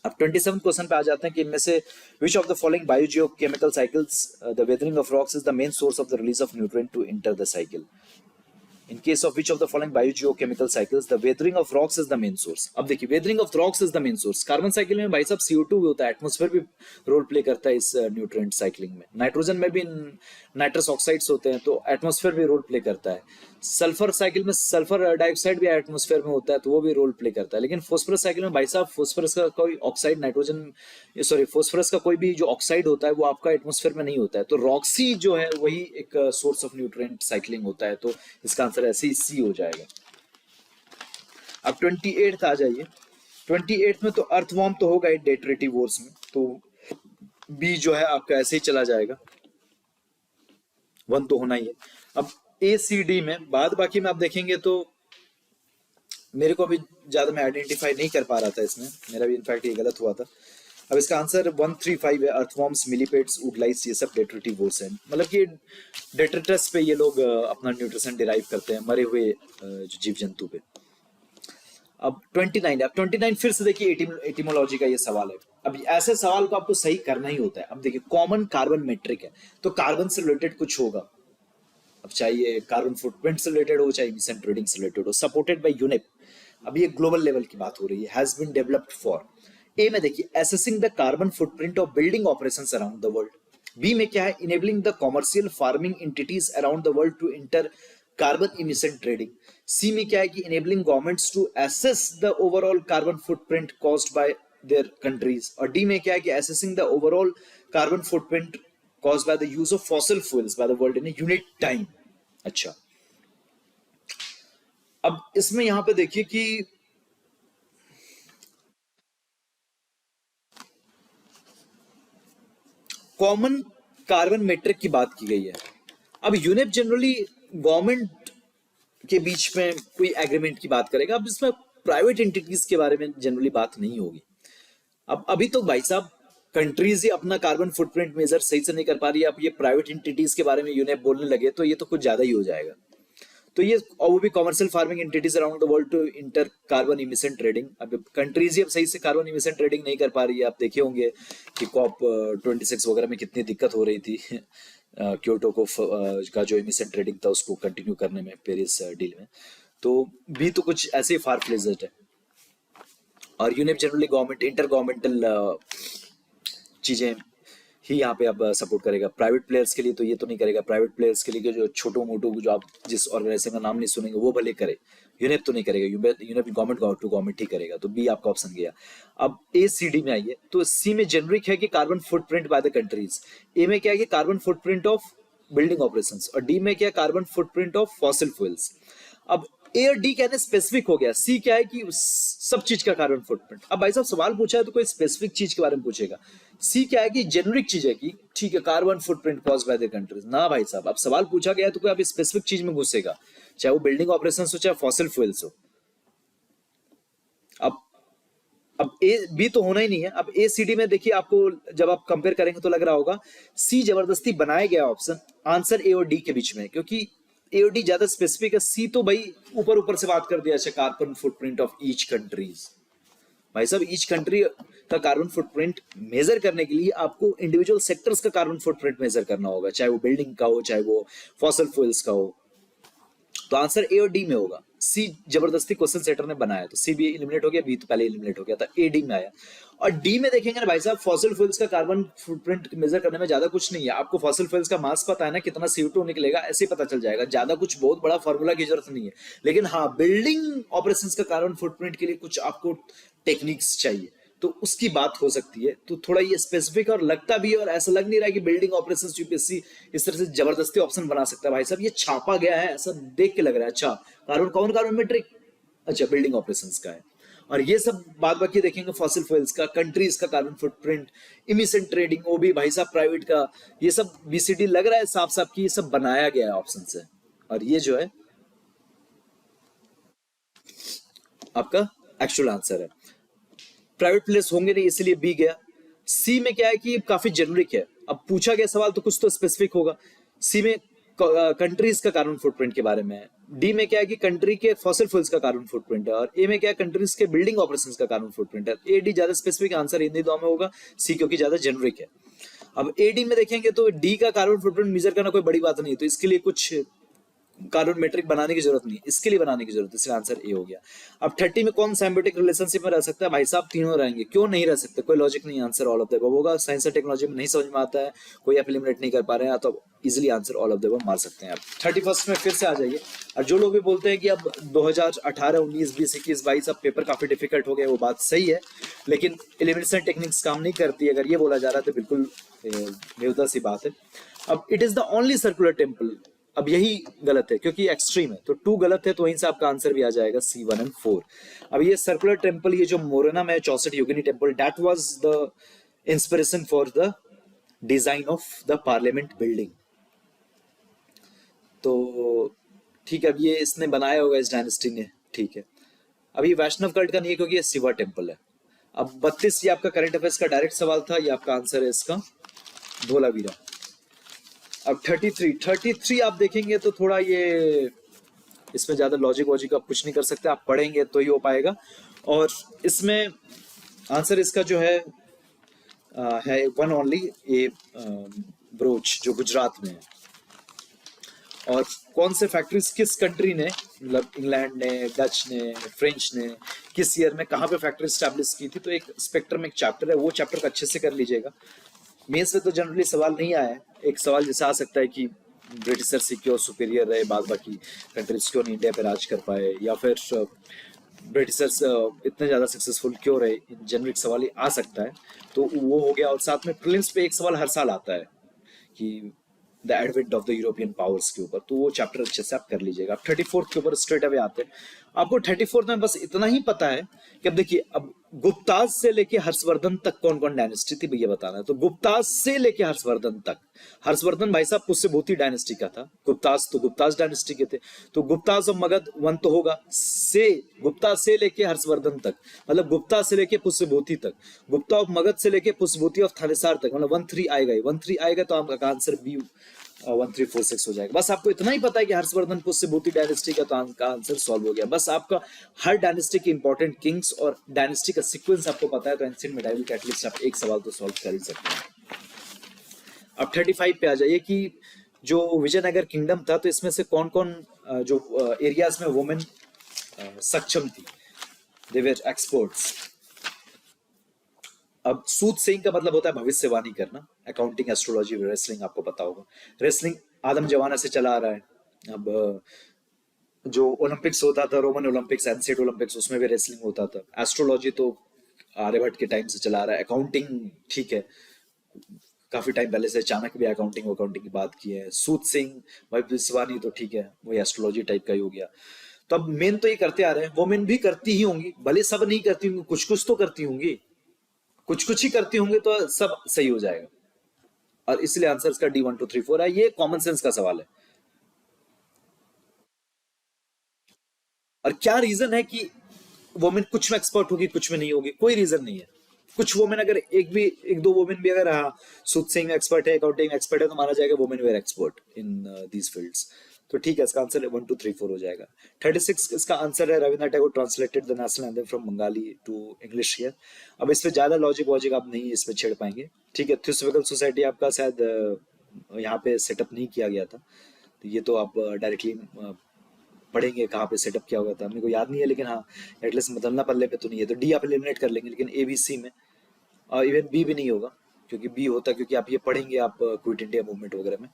अब 27 क्वेश्चन पे आ जाते हैं कि इनमें से which of the following biogeochemical cycles the weathering of rocks is the main source of the release of nutrient to enter the cycle. In case of which of the following biogeochemical cycles the weathering of rocks is the main source। अब देखिए weathering of rocks is the main source। Carbon cycle में भाई साहब CO2 भी होता है, एटमॉस्फेयर भी रोल प्ले करता है इस न्यूट्रिएंट साइक्लिंग में, नाइट्रोजन में भी नाइट्रस ऑक्साइड्स होते हैं, तो एटमॉस्फेयर भी रोल प्ले करता है। सल्फर साइकिल में सल्फर डाइऑक्साइड भी एटमॉस्फेयर में होता है, तो वो भी रोल प्ले करता है। लेकिन फोस्फरस साइकिल में भाई साहब फोस्फरस का कोई ऑक्साइड नाइट्रोजन सॉरी फोस्फरस का कोई भी जो ऑक्साइड होता है वो आपका एटमॉस्फेयर में नहीं होता है, तो रॉक्सी जो है वही एक सोर्स ऑफ न्यूट्रिएंट साइक्लिंग होता है, तो इसका आंसर ऐसे ही सी हो जाएगा। अब 28th आ जाइए। 28th में तो अर्थवॉर्म तो होगा डेटरेटिव वॉर्स में, तो बी जो है आपका ऐसे ही चला जाएगा, 1 तो होना ही है। अब ए सी डी में बाद बाकी में आप देखेंगे तो मेरे को अभी ज्यादा मैं आइडेंटिफाई नहीं कर पा रहा था इसमें, मेरा भी इनफैक्ट ये गलत हुआ था। अब इसका आंसर 1 3 5 है, अर्थवॉर्म्स, मिलीपेड्स, वुडलाइट्स, ये सब डेटरेटिव वॉर्स हैं, मतलब कि डेट्रिटस पे ये लोग अपना न्यूट्रिशन डिराइव करते हैं, मरे हुए जो जीव जंतु पे। अब 29 है। अब 29 फिर से देखिए एटिमोलॉजी का ये सवाल है। अब ऐसे सवाल को आपको सही करना ही होता है। अब देखिए कॉमन कार्बन मेट्रिक है, तो कार्बन से रिलेटेड कुछ होगा। अब चाहे कार्बन फुटप्रिंट से रिलेटेड हो, चाहे इमिशन ट्रेडिंग से रिलेटेड हो, सपोर्टेड बाय यूनेप। अब ये ग्लोबल लेवल की बात हो रही है, has been developed for A में देखिए assessing the carbon footprint of building operations around the world. B में क्या है, enabling the commercial farming entities around the world to inter carbon emission trading. C में क्या है कि enabling governments to assess the overall carbon footprint caused bye there countries. और डी में क्या है कि assessing the overall carbon footprint caused by the use of fossil fuels by the world in unit time. अच्छा, अब इसमें यहां पे देखिए कि कॉमन कार्बन मीट्रिक की बात की गई है। अब यूनेप जनरली गवर्नमेंट के बीच में कोई एग्रीमेंट की बात करेगा। अब इसमें प्राइवेट एंटिटीज के बारे में जनरली बात नहीं होगी। अब अभी तो भाई साहब कंट्रीज ही अपना कार्बन फुटप्रिंट मेजर सही से नहीं कर पा रही है, अब ये प्राइवेट एंटिटीज के बारे में यूनेप बोलने लगे तो ये तो कुछ ज्यादा ही हो जाएगा। तो ये, और वो भी commercial farming entities around the world to inter carbon emission trading. अब कंट्रीज ही अब सही से कार्बन इमिशन ट्रेडिंग नहीं कर पा रही है। आप देखे होंगे कि कॉप 26 वगैरह में कितनी दिक्कत हो रही थी क्योटो को का जो इमिशन ट्रेडिंग था उसको कंटिन्यू करने में पेरिस डील में। तो भी तो कुछ ऐसे ही फार फ्लेज्ड है। और UNEP generally government inter governmental चीजें ही यहाँ पे अब सपोर्ट करेगा। प्राइवेट प्लेयर्स के लिए तो ये तो नहीं करेगा। प्राइवेट प्लेयर्स के लिए जो छोटो मोटो जो आप जिस ऑर्गेनाइजेशन का नाम नहीं सुनेंगे वो भले करे, यूनेप तो नहीं करेगा। यूनेप गवर्नमेंट टू गवर्नमेंट ही करेगा। तो बी आपका ऑप्शन गया। अब ए सी डी में आइए तो सी में जेनरिक है कि carbon footprint by the countries. A में क्या है कि carbon footprint of building operations. और डी में क्या है, carbon footprint of fossil fuels. अब ए और डी कहने स्पेसिफिक हो गया। सी क्या है कि सब चीज का कार्बन फुटप्रिंट। अब भाई साहब सवाल पूछा है तो कोई स्पेसिफिक चीज के बारे में पूछेगा। सी क्या है कि जेनरिक चीज है कि ठीक है carbon footprint caused bye the countries. ना भाई साहब, अब सवाल पूछा गया है तो कोई अब स्पेसिफिक चीज में घुसेगा, चाहे वो बिल्डिंग ऑपरेशंस हो चाहे फॉसिल फ्यूल्स हो। अब ए बी तो होना ही नहीं है। अब ए सी डी में देखिए आपको जब आप कंपेयर करेंगे तो लग रहा होगा सी जबरदस्ती बनाया गया ऑप्शन आंसर ए और डी के बीच में, क्योंकि ए और डी ज्यादा स्पेसिफिक है। सी तो भाई ऊपर ऊपर से बात कर दिया, अच्छा carbon footprint of each countries. भाई साहब ईच कंट्री का कार्बन फुटप्रिंट मेजर करने के लिए आपको इंडिविजुअल सेक्टर्स का कार्बन फुटप्रिंट मेजर करना होगा, चाहे वो बिल्डिंग का हो चाहे वो फॉसिल फ्यूल्स का हो। तो आंसर ए और डी में होगा। सी जबरदस्ती क्वेश्चन सेटर ने बनाया तो सी भी एलिमिनेट हो गया, बी तो पहले एलिमिनेट हो गया था, ए डी में आया। और डी में देखेंगे ना भाई साहब, फॉसिल फ्यूल्स का कार्बन फुटप्रिंट मेजर करने में ज्यादा कुछ नहीं है। आपको फॉसिल फ्यूल्स का मास पता है ना, कितना CO2 निकलेगा, ऐसे ही पता चल जाएगा। ज्यादा कुछ बहुत बड़ा फॉर्मूला की जरूरत नहीं है। लेकिन हाँ, बिल्डिंग ऑपरेशंस का कार्बन फुटप्रिंट के लिए कुछ आपको टेक्निक्स चाहिए, तो उसकी बात हो सकती है। तो थोड़ा ये स्पेसिफिक और लगता भी है, और ऐसा लग नहीं रहा है कि बिल्डिंग ऑपरेशंस यूपीएससी इस तरह से जबरदस्ती ऑप्शन बना सकता है। भाई साहब ये छापा गया है, ऐसा देख के लग रहा है। अच्छा कार्बन कौन कार्बन मीट्रिक, अच्छा बिल्डिंग ऑपरेशंस का है। और ये सब बाद बाकी देखेंगे फॉसिल फ्यूल्स का, कंट्रीज का कार्बन फुटप्रिंट, इमिशन ट्रेडिंग, वो भी भाई साहब प्राइवेट का। ये सब बीसीडी लग रहा है साफ साफ की ये सब बनाया गया है ऑप्शन से। और ये जो है आपका एक्चुअल आंसर है। प्राइवेट प्लेयर्स होंगे नहीं इसलिए बी गया। सी में क्या है कि काफी जेनरिक है। अब पूछा गया सवाल तो कुछ तो स्पेसिफिक होगा। सी में कंट्रीज का कार्बन फुटप्रिंट के बारे में है। डी में क्या है कि कंट्री के फॉसिल फ्यूल्स का कार्बन फुटप्रिंट है। और ए में क्या है, कंट्रीज के बिल्डिंग ऑपरेशंस का कार्बन फुटप्रिंट है। ए डी ज्यादा स्पेसिफिक आंसर इन दो में होगा, सी क्योंकि ज्यादा जेनरिक है। अब ए डी में देखेंगे तो डी का कार्बन फुटप्रिंट मेजर करना कोई बड़ी बात नहीं है, तो इसके लिए कुछ कार्बन मेट्रिक बनाने की जरूरत नहीं, इसके लिए बनाने की जरूरत है, इसलिए आंसर ए हो गया। अब 30 में कौन सिम्बायोटिक रिलेशनशिप में रह सकता है? भाई साहब तीनों रहेंगे, क्यों नहीं रह सकते, कोई लॉजिक नहीं। Answer all of the above होगा। साइंस और टेक्नोलॉजी में नहीं समझ में आता है, कोई आप एलिमिनेट नहीं कर पा रहे हैं, तो easily answer all of the above मार सकते हैं आप। 31 में फिर से आ जाइए। और जो लोग भी बोलते हैं कि अब 2018, 19, 20, 21, 22 अब पेपर काफी डिफिकल्ट हो गए, वो बात सही है, लेकिन एलिमिनेशन टेक्निक्स काम नहीं करती। अगर ये बोला जा रहा है तो बिल्कुल बेहुदा सी बात है। अब it is the only circular temple, अब यही गलत है क्योंकि एक्सट्रीम है, तो 2 गलत है, तो वहीं से आपका आंसर भी आ जाएगा C1 और 4। अब ये सर्कुलर टेम्पल, ये जो मोरेना में 64 Yogini temple, that was the inspiration for the design of the parliament building. तो ठीक है, अब ये इसने बनाया होगा इस डायनेस्टी ने, ठीक है। अब ये वैष्णव कल्ट का नहीं है क्योंकि ये शिवा टेम्पल है। अब 32 ये आपका करंट अफेयर्स का डायरेक्ट सवाल था, ये आपका आंसर है इसका धोलावीरा। अब 33 आप देखेंगे तो थोड़ा ये इसमें ज्यादा लॉजिक वॉजिक आप कुछ नहीं कर सकते, आप पढ़ेंगे तो ही हो पाएगा। और इसमें आंसर इसका जो है वन ओनली, ये ब्रोच जो गुजरात में है। और कौन से फैक्ट्रीज किस कंट्री ने मतलब इंग्लैंड ने, डच ने, फ्रेंच ने किस ईयर में कहाँ पे फैक्ट्री स्टैब्लिश की थी, तो एक स्पेक्ट्रम एक चैप्टर है, वो चैप्टर को अच्छे से कर लीजिएगा। मेंस में तो जनरली सवाल नहीं आया है। एक सवाल जैसे आ सकता है कि ब्रिटिशर से क्यों सुपीरियर रहे बाद बाकी कंट्रीज, क्यों नहीं इंडिया पे राज कर पाए, या फिर ब्रिटिशर्स इतने ज्यादा सक्सेसफुल क्यों रहे, जेनरिक सवाल ही आ सकता है। तो वो हो गया। और साथ में प्रीलिम्स पे एक सवाल हर साल आता है कि the advent of the European powers के ऊपर, तो वो चैप्टर अच्छे से आप कर लीजिएगा। अब 34th के ऊपर स्ट्रेट अवे आते हैं। आपको 34th में बस इतना ही पता है कि अब देखिए, अब गुप्ताज से लेके हर्षवर्धन तक कौन कौन डायनेस्टी थी भैया बताना है। तो गुप्ताज से लेके हर्षवर्धन तक, हर्षवर्धन भाई साहब पुष्यभूति डायनेस्टी का था, गुप्ताज तो गुप्ताज डायनेस्टी के थे। तो गुप्ताज और मगध वन तो होगा, से गुप्ता से लेके हर्षवर्धन तक, मतलब गुप्ता से लेके पुष्यभूति तक, गुप्ता ऑफ मगध से लेके पुष्यभूति ऑफ थानेसार तक, मतलब 1-3 आएगा ही, 1-3 आएगा तो आपका आंसर बी 1346 हो जाएगा। बस आपको इतना ही पता है कि हर्षवर्धन पुष्यभूति डायनेस्टी का, तो आपका आंसर सॉल्व हो गया। बस आपका हर डायनेस्टी के इंपॉर्टेंट किंग्स और डायनेस्टी का सीक्वेंस आपको पता है, तो एंशिएंट मिडाइवल का एटलीस्ट आप एक सवाल तो सॉल्व कर ही सकते हैं। अब 35 पे आ जाइए कि जो विजयनगर किंगडम था, तो इसमें से कौन कौन जो एरियाज में वुमेन सक्षम थी, दे वर एक्सपर्ट्स। अब सूद सेइंग का मतलब होता है भविष्यवाणी करना। अकाउंटिंग, एस्ट्रोलॉजी, रेसलिंग आपको पता होगा। रेसलिंग आदम जमाना से चला आ रहा है। अब जो ओलंपिक्स होता था, रोमन ओलंपिक्स, एंशिएंट ओलंपिक्स, उसमें भी रेसलिंग होता था। एस्ट्रोलॉजी तो आर्यभट्ट के टाइम से चला आ रहा है। अकाउंटिंग ठीक है, काफी टाइम पहले से चाणक्य भी अकाउंटिंग की बात की है। सूद सिंह, भविष्यवाणी तो ठीक है, वो एस्ट्रोलॉजी टाइप का ही हो गया। तो अब मेन तो ये करते आ रहे हैं, वोमेन भी करती ही होंगी, भले सब नहीं करती होंगी, कुछ कुछ तो करती होंगी, कुछ कुछ ही करती होंगी, तो सब सही हो जाएगा। और इसलिए आंसर इसका D1234 है। ये कॉमन सेंस का सवाल है। और क्या रीजन है कि वोमेन कुछ में एक्सपर्ट होगी, कुछ में नहीं होगी? कोई रीजन नहीं है। कुछ वोमेन अगर एक दो वोमेन भी अगर हाँ सूद सिंह में एक्सपर्ट है, अकाउंटिंग एक्सपर्ट है, तो माना जाएगा women were expert in these fields. तो ठीक है, इसका आंसर 1234 हो जाएगा। 36 इसका आंसर है, Rabindranath Tagore translated the national anthem from Bengali to English here. अब इस पे ज्यादा लॉजिक वॉजिक आप नहीं इसमें छेड़ पाएंगे। ठीक है, थियोसॉफिकल सोसाइटी आपका शायद यहाँ पे सेटअप नहीं किया गया था, तो ये तो आप डायरेक्टली पढ़ेंगे कहाँ पे सेटअप किया हुआ था, मेरे को याद नहीं है, लेकिन हाँ एटलीस्ट बदलना पल्ले पे तो नहीं है, तो डी आप एलिमिनेट कर लेंगे। लेकिन ABC में इवन बी भी नहीं होगा, क्योंकि बी होता, क्योंकि आप ये पढ़ेंगे आप क्विट इंडिया मूवमेंट वगैरह में।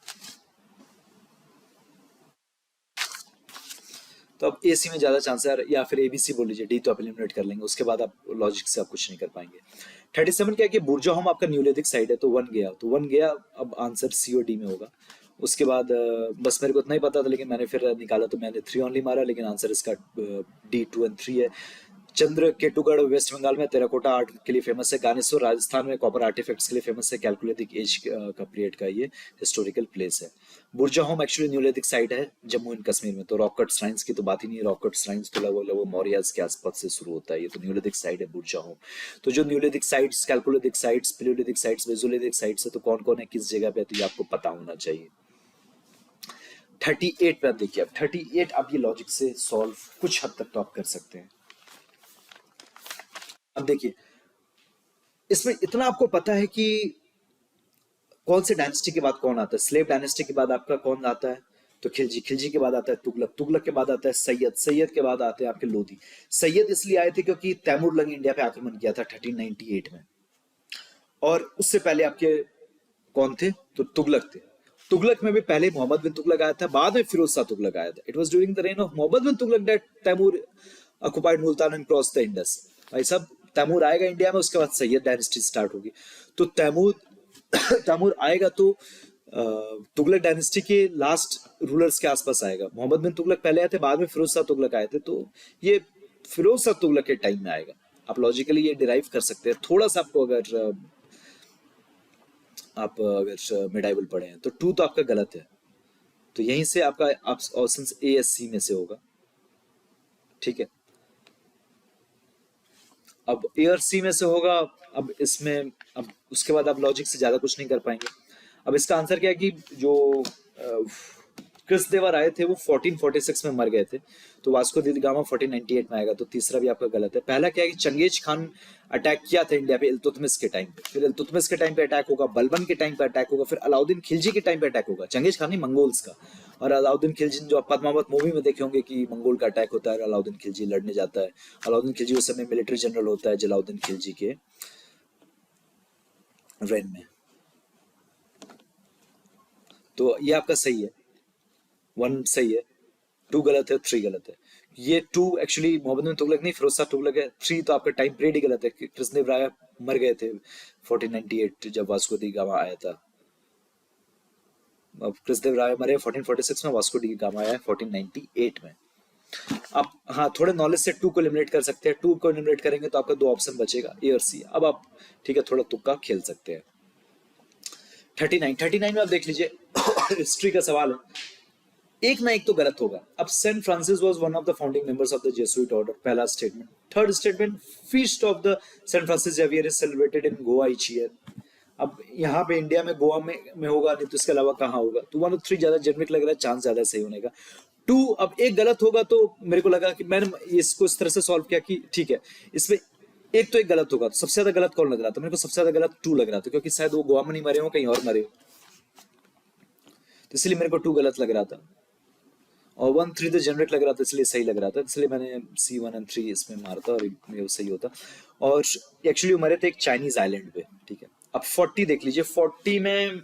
तो अब AC में ज्यादा चांस है, या फिर ABC बोल लीजिए। डी तो आप एलिमिनेट कर लेंगे, उसके बाद आप लॉजिक से आप कुछ नहीं कर पाएंगे। 37 क्या है कि बुर्जा होम आपका न्यूलिथिक साइड है, तो 1 गया, तो 1 गया। अब आंसर C और D में होगा। उसके बाद बस मेरे को इतना ही पता था, लेकिन मैंने फिर निकाला तो मैंने 3 ओनली मारा, लेकिन आंसर इसका D 2 और 3 है। चंद्र केटुगढ़ वेस्ट बंगाल में टेराकोटा आर्ट के लिए फेमस है। गानेश्वर राजस्थान में कॉपर आर्टिफैक्ट्स के लिए फेमस है। कैलकुलेटिक एज का पीरियड का ये हिस्टोरिकल प्लेस है। बुर्जा होम एक्चुअली न्यूलिथिक साइट है जम्मू एंड कश्मीर में। तो रॉक कट श्राइन्स की तो बात ही नहीं है। रॉक कट श्राइन्स तो लगभग मौर्याज के आसपास से शुरू होता है। ये तो न्यूलिथिक साइट है बुर्जा होम। तो जो neolithic sites, chalcolithic sites, palaeolithic sites, mesolithic sites है, तो कौन कौन है, किस जगह पे है, तो ये आपको पता होना चाहिए। 38 पे आप देखिए। अब 38 आप ये लॉजिक से सॉल्व कुछ हद तक तो आप कर सकते हैं। अब देखिए, इसमें इतना आपको पता है कि कौन से डायनेस्टी के बाद कौन आता है। स्लेव डायनेस्टी के बाद आपका कौन आता है, तो खिलजी। खिलजी के बाद आता है तुगलक। तुगलक के बाद आता है सैयद। सैयद के बाद आते हैं आपके लोधी। सैयद इसलिए आए थे क्योंकि तैमूर ने इंडिया पे आक्रमण किया था 1398 में। और उससे पहले आपके कौन थे, तो तुगलक थे। तुगलक में भी पहले मोहम्मद बिन तुगलक आया था, बाद में फिरोज शाह तुगलक आया था। It was during the reign of Mohammad bin Tughlaq that Timur occupied Multan and cross the Indus. भाई साहब, तैमूर आएगा इंडिया में, उसके बाद सैयद डायनेस्टी स्टार्ट होगी। तो तैमूर तैमूर आएगा तो तुगलक डायनेस्टी के लास्ट रूलर्स के आसपास आएगा। मोहम्मद बिन तुगलक पहले आए थे, बाद में फिरोज शाह तुगलक आए थे, तो ये फिरोज शाह तुगलक के टाइम में आएगा। आप लॉजिकली ये डिराइव कर सकते हैं। थोड़ा सा आपको अगर मिडाइवल पढ़े हैं तो 2 तो आपका गलत है, तो यहीं से आपका ऑप्शन A या C में से होगा। ठीक है, अब A और C में से होगा। अब इसमें अब उसके बाद आप लॉजिक से ज्यादा कुछ नहीं कर पाएंगे। अब इसका आंसर क्या है कि जो क्रिस देवर आए थे वो 1446 में मर गए थे, तो वास्को डी गामा 1498 में आएगा, तो तीसरा भी आपका गलत है। पहला क्या है कि चंगेज खान अटैक किया था इंडिया पे इल्तुतमिश के टाइम पे, फिर इल्तुतमिश के टाइम पे अटैक होगा, बलबन के टाइम पे अटैक होगा, फिर अलाउद्दीन खिलजी के टाइम पे अटैक होगा, चंगेज खान नहीं मंगोल्स का। और अलाउद्दीन खिलजी जो आप पद्मावत मूवी में देखे होंगे कि मंगोल का अटैक होता है, अलाउद्दीन खिलजी लड़ने जाता है। अलाउद्दीन खिलजी उस समय मिलिट्री जनरल होता है जलाउद्दीन खिलजी के रेन में। तो ये आपका सही है, 1 सही है, 2 गलत है, 3 गलत है। ये 2 एक्चुअली मोहम्मद बिन तुगलक नहीं, फिरोज शाह तुगलक है। 3 तो आपका टाइम पीरियड ही गलत है। कृष्णदेव राय मर गए थे 1498 जब वास्को डी गामा आया था। अब कृष्णदेव राय मरे 1446 में, वास्को डी गामा आया 1498 में। आप हाँ थोड़े नॉलेज से 2 को एलिमिनेट कर सकते हैं। 2 को एलिमिनेट करेंगे तो आपका 2 ऑप्शन बचेगा, ए और सी। अब आप ठीक है थोड़ा तुक्का खेल सकते हैं। 39 में आप देख लीजिए हिस्ट्री का सवाल है, एक ना एक तो गलत होगा। अब Saint Francis was one of the founding members of the Jesuit order, पहला स्टेटमेंट। Third statement, feast of the Saint Francis Xavier is celebrated in Goa each year. अब यहाँ पे इंडिया में गोवा में होगा, नहीं तो इसके अलावा कहाँ होगा? तो 1 और 3 ज्यादा जेनरिक लग रहा है, चांस ज्यादा सही होने का। 2 अब एक गलत होगा, तो मेरे को लगा कि मैंने इसको इस तरह से सॉल्व किया कि ठीक है इसमें एक तो एक गलत होगा। तो सबसे ज्यादा गलत कौन लग रहा था? मेरे को सबसे ज्यादा गलत 2 लग रहा था, क्योंकि शायद वो गोवा में नहीं मरे हो, कहीं और मरे हो, तो इसलिए मेरे को 2 गलत लग रहा था। और 1 3 तो जेनरिक लग रहा था, इसलिए सही लग रहा था, इसलिए मैंने C1 और 3 इसमें मारता और ये सही होता। और एक्चुअली वो मरे थे एक चाइनीज आइलैंड पे, ठीक है। अब 40 देख लीजिए, 40 में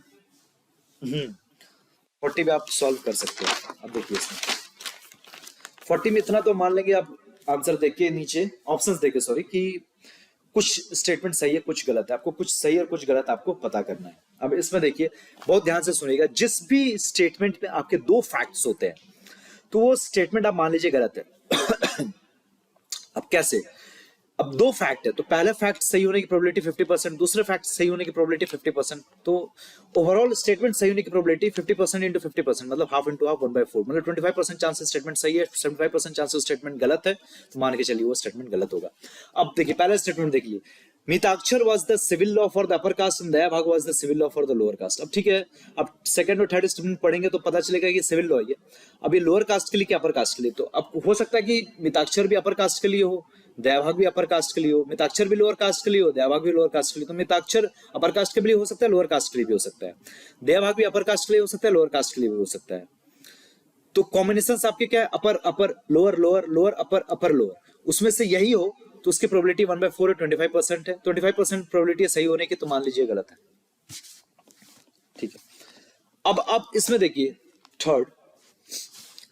40 में आप सॉल्व कर सकते हैं। अब देखिए इसमें 40 में इतना तो मान लेंगे आप, आंसर देख के नीचे ऑप्शंस देखे, सॉरी, कि कुछ स्टेटमेंट सही है कुछ गलत है, आपको कुछ सही और कुछ गलत आपको पता करना है। अब इसमें देखिए बहुत ध्यान से सुनिएगा, जिस भी स्टेटमेंट में आपके 2 फैक्ट्स होते हैं तो वो स्टेटमेंट आप मान लीजिए गलत है। अब कैसे? अब 2 फैक्ट है, तो पहला फैक्ट सही होने की प्रोबेबिलिटी 50%, दूसरे फैक्ट सही होने की प्रोबेबिलिटी 50%, तो ओवरऑल स्टेटमेंट सही होने की प्रोबेबिलिटी 50% इंटू 50%, मतलब हाफ इंटू हाफ 1/4, मतलब 25% चांसेस स्टेटमेंट सही है, 75% चांसेस स्टेटमेंट गलत है, तो मान के चलिए वो स्टेटमेंट गलत होगा। अब देखिए पहला स्टेटमेंट देख लीजिए, Mitakshara was the civil law for the upper caste and Dayabhaga was the civil law for the lower caste. अब ठीक है, अब सेकंड और थर्ड स्टेटमेंट पढ़ेंगे तो पता चलेगा कि सिविल लॉ है। अब ये लोअर कास्ट के लिए क्या अपर कास्ट के लिए? तो अब हो सकता है कि मिताक्षर भी अपर कास्ट के लिए हो, दयाभाग भी अपर कास्ट के लिए हो, मिताक्षर भी लोअर कास्ट के लिए हो, दयाभाग भी लोअर कास्ट के लिए। तो मिताक्षर अपर कास्ट के लिए हो सकता है, लोअर कास्ट के लिए भी हो सकता है, दयाभाग भी अपर कास्ट के लिए हो सकता है, लोअर कास्ट के लिए भी हो सकता है। तो कॉम्बिनेशन आपके क्या है? Upper upper lower lower lower upper upper lower, उसमें से यही हो तो उसकी प्रोबेबिलिटी 1/4 है, 25% है, 25% प्रोबेबिलिटी सही होने की, तो मान लीजिए गलत है, ठीक है। अब आप इसमें देखिए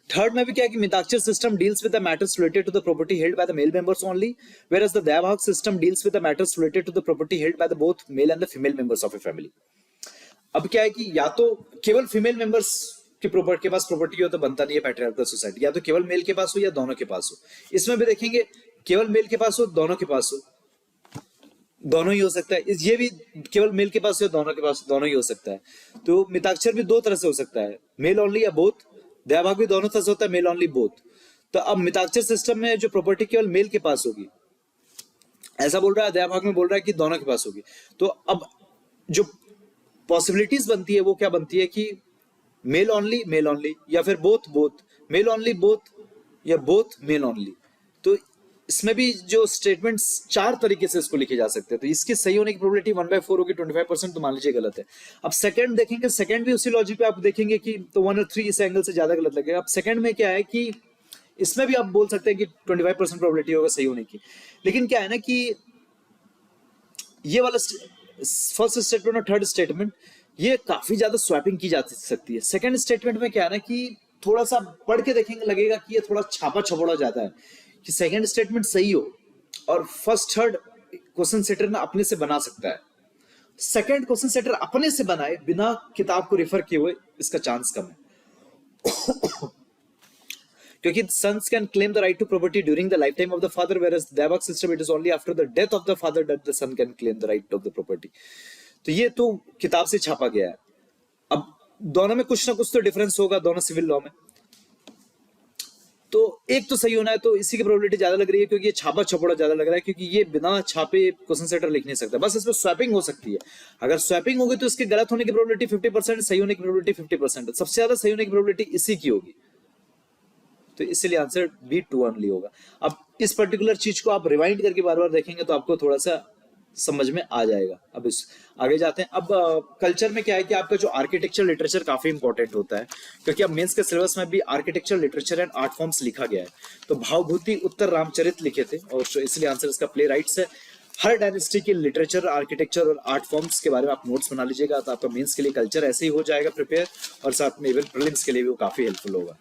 थर्ड में भी क्या है कि Mitakshara system deals with the matters related to the property held by the male members only, whereas the Dayabhag system deals with the matters related to the property held by the both male and the female members of a family। अब क्या है कि या तो केवल फीमेल मेंबर्स के पास प्रॉपर्टी हो तो बनता नहीं है पैट्रियार्कल सोसाइटी, या तो केवल मेल के पास हो या दोनों के पास हो। इसमें भी देखेंगे केवल मेल के पास हो, दोनों के पास हो, दोनों ही हो सकता है। ये भी केवल मेल के पास हो, दोनों के पास, दोनों ही हो सकता है। तो मिताक्षर भी 2 तरह से हो सकता है, मेल ओनली या बोथ। दयाभाग भी दोनों तरह से होता है, मेल ओनली बोथ। तो अब मिताक्षर सिस्टम में जो प्रॉपर्टी केवल मेल के पास होगी ऐसा बोल रहा है, दयाभाग में बोल रहा है कि दोनों के पास होगी। तो अब जो पॉसिबिलिटीज बनती है वो क्या बनती है कि मेल ओनली या फिर both both, male only both या बोथ मेल ओनली। तो इसमें भी जो स्टेटमेंट्स 4 तरीके से इसको लिखे जा सकते हैं। तो इसके सही होने की प्रोबेबिलिटी 1/4 होगी, 25%, तो मान लीजिए गलत है। अब सेकंड देखेंगे, सेकंड भी उसी लॉजिक पे आप देखेंगे कि तो 1 और 3 इस एंगल से ज्यादा गलत लगेगा। अब सेकंड में क्या है कि इसमें भी आप बोल सकते हैं कि 25% प्रोबेबिलिटी होगा सही होने की, लेकिन क्या है ना कि ये वाला फर्स्ट स्टेटमेंट और थर्ड स्टेटमेंट ये काफी ज्यादा स्वैपिंग की जा सकती है। सेकंड स्टेटमेंट में क्या है ना कि थोड़ा सा पढ़ के देखेंगे लगेगा कि ये थोड़ा छापा छपड़ा जाता है कि सेकंड स्टेटमेंट सही हो और फर्स्ट थर्ड क्वेश्चन सेटर ना अपने से बना सकता है। सेकंड क्वेश्चन सेटर अपने से बनाए बिना किताब को रेफर किए हुए, इसका चांस कम है। क्योंकि sons can claim the right to property during the lifetime of the father, whereas Dayabhag system it is only after the death of the father that the son can claim the right of the property। तो ये तो किताब से छापा गया है। अब दोनों में कुछ ना कुछ तो डिफरेंस होगा, दोनों सिविल लॉ में। तो एक तो सही होना है, तो इसी की प्रोबेबिलिटी ज्यादा लग रही है क्योंकि ये छापा छपड़ा ज्यादा लग रहा है, क्योंकि ये बिना छापे क्वेश्चन सेटर लिख नहीं सकता, बस इसमें स्वैपिंग हो सकती है। अगर स्वैपिंग होगी तो इसके गलत होने की प्रोबेबिलिटी 50%, सही होने की प्रोबेबिलिटी 50%, सबसे ज्यादा सही होने की प्रोबेबिलिटी इसी की होगी। तो इसलिए आंसर बी 2 ओनली होगा। अब इस पर्टिकुलर चीज को आप रिवाइंड करके बार बार देखेंगे तो आपको थोड़ा सा समझ में आ जाएगा। अब इस आगे जाते हैं। अब कल्चर में क्या है कि आपका जो आर्किटेक्चर लिटरेचर काफी इंपॉर्टेंट होता है, क्योंकि अब मेंस के सिलेबस में भी architecture literature and art forms लिखा गया है। तो भावभूति उत्तर रामचरित लिखे थे, और इसलिए आंसर इसका प्ले राइट्स है। हर डायनेस्टी के लिटरेचर, आर्किटेक्चर और आर्ट फॉर्म्स के बारे में आप नोट्स बना लीजिएगा, तो आपका मेंस के लिए कल्चर ऐसे ही हो जाएगा प्रिपेयर, और साथ में इवन प्रीलिम्स के लिए भी वो काफी हेल्पफुल होगा।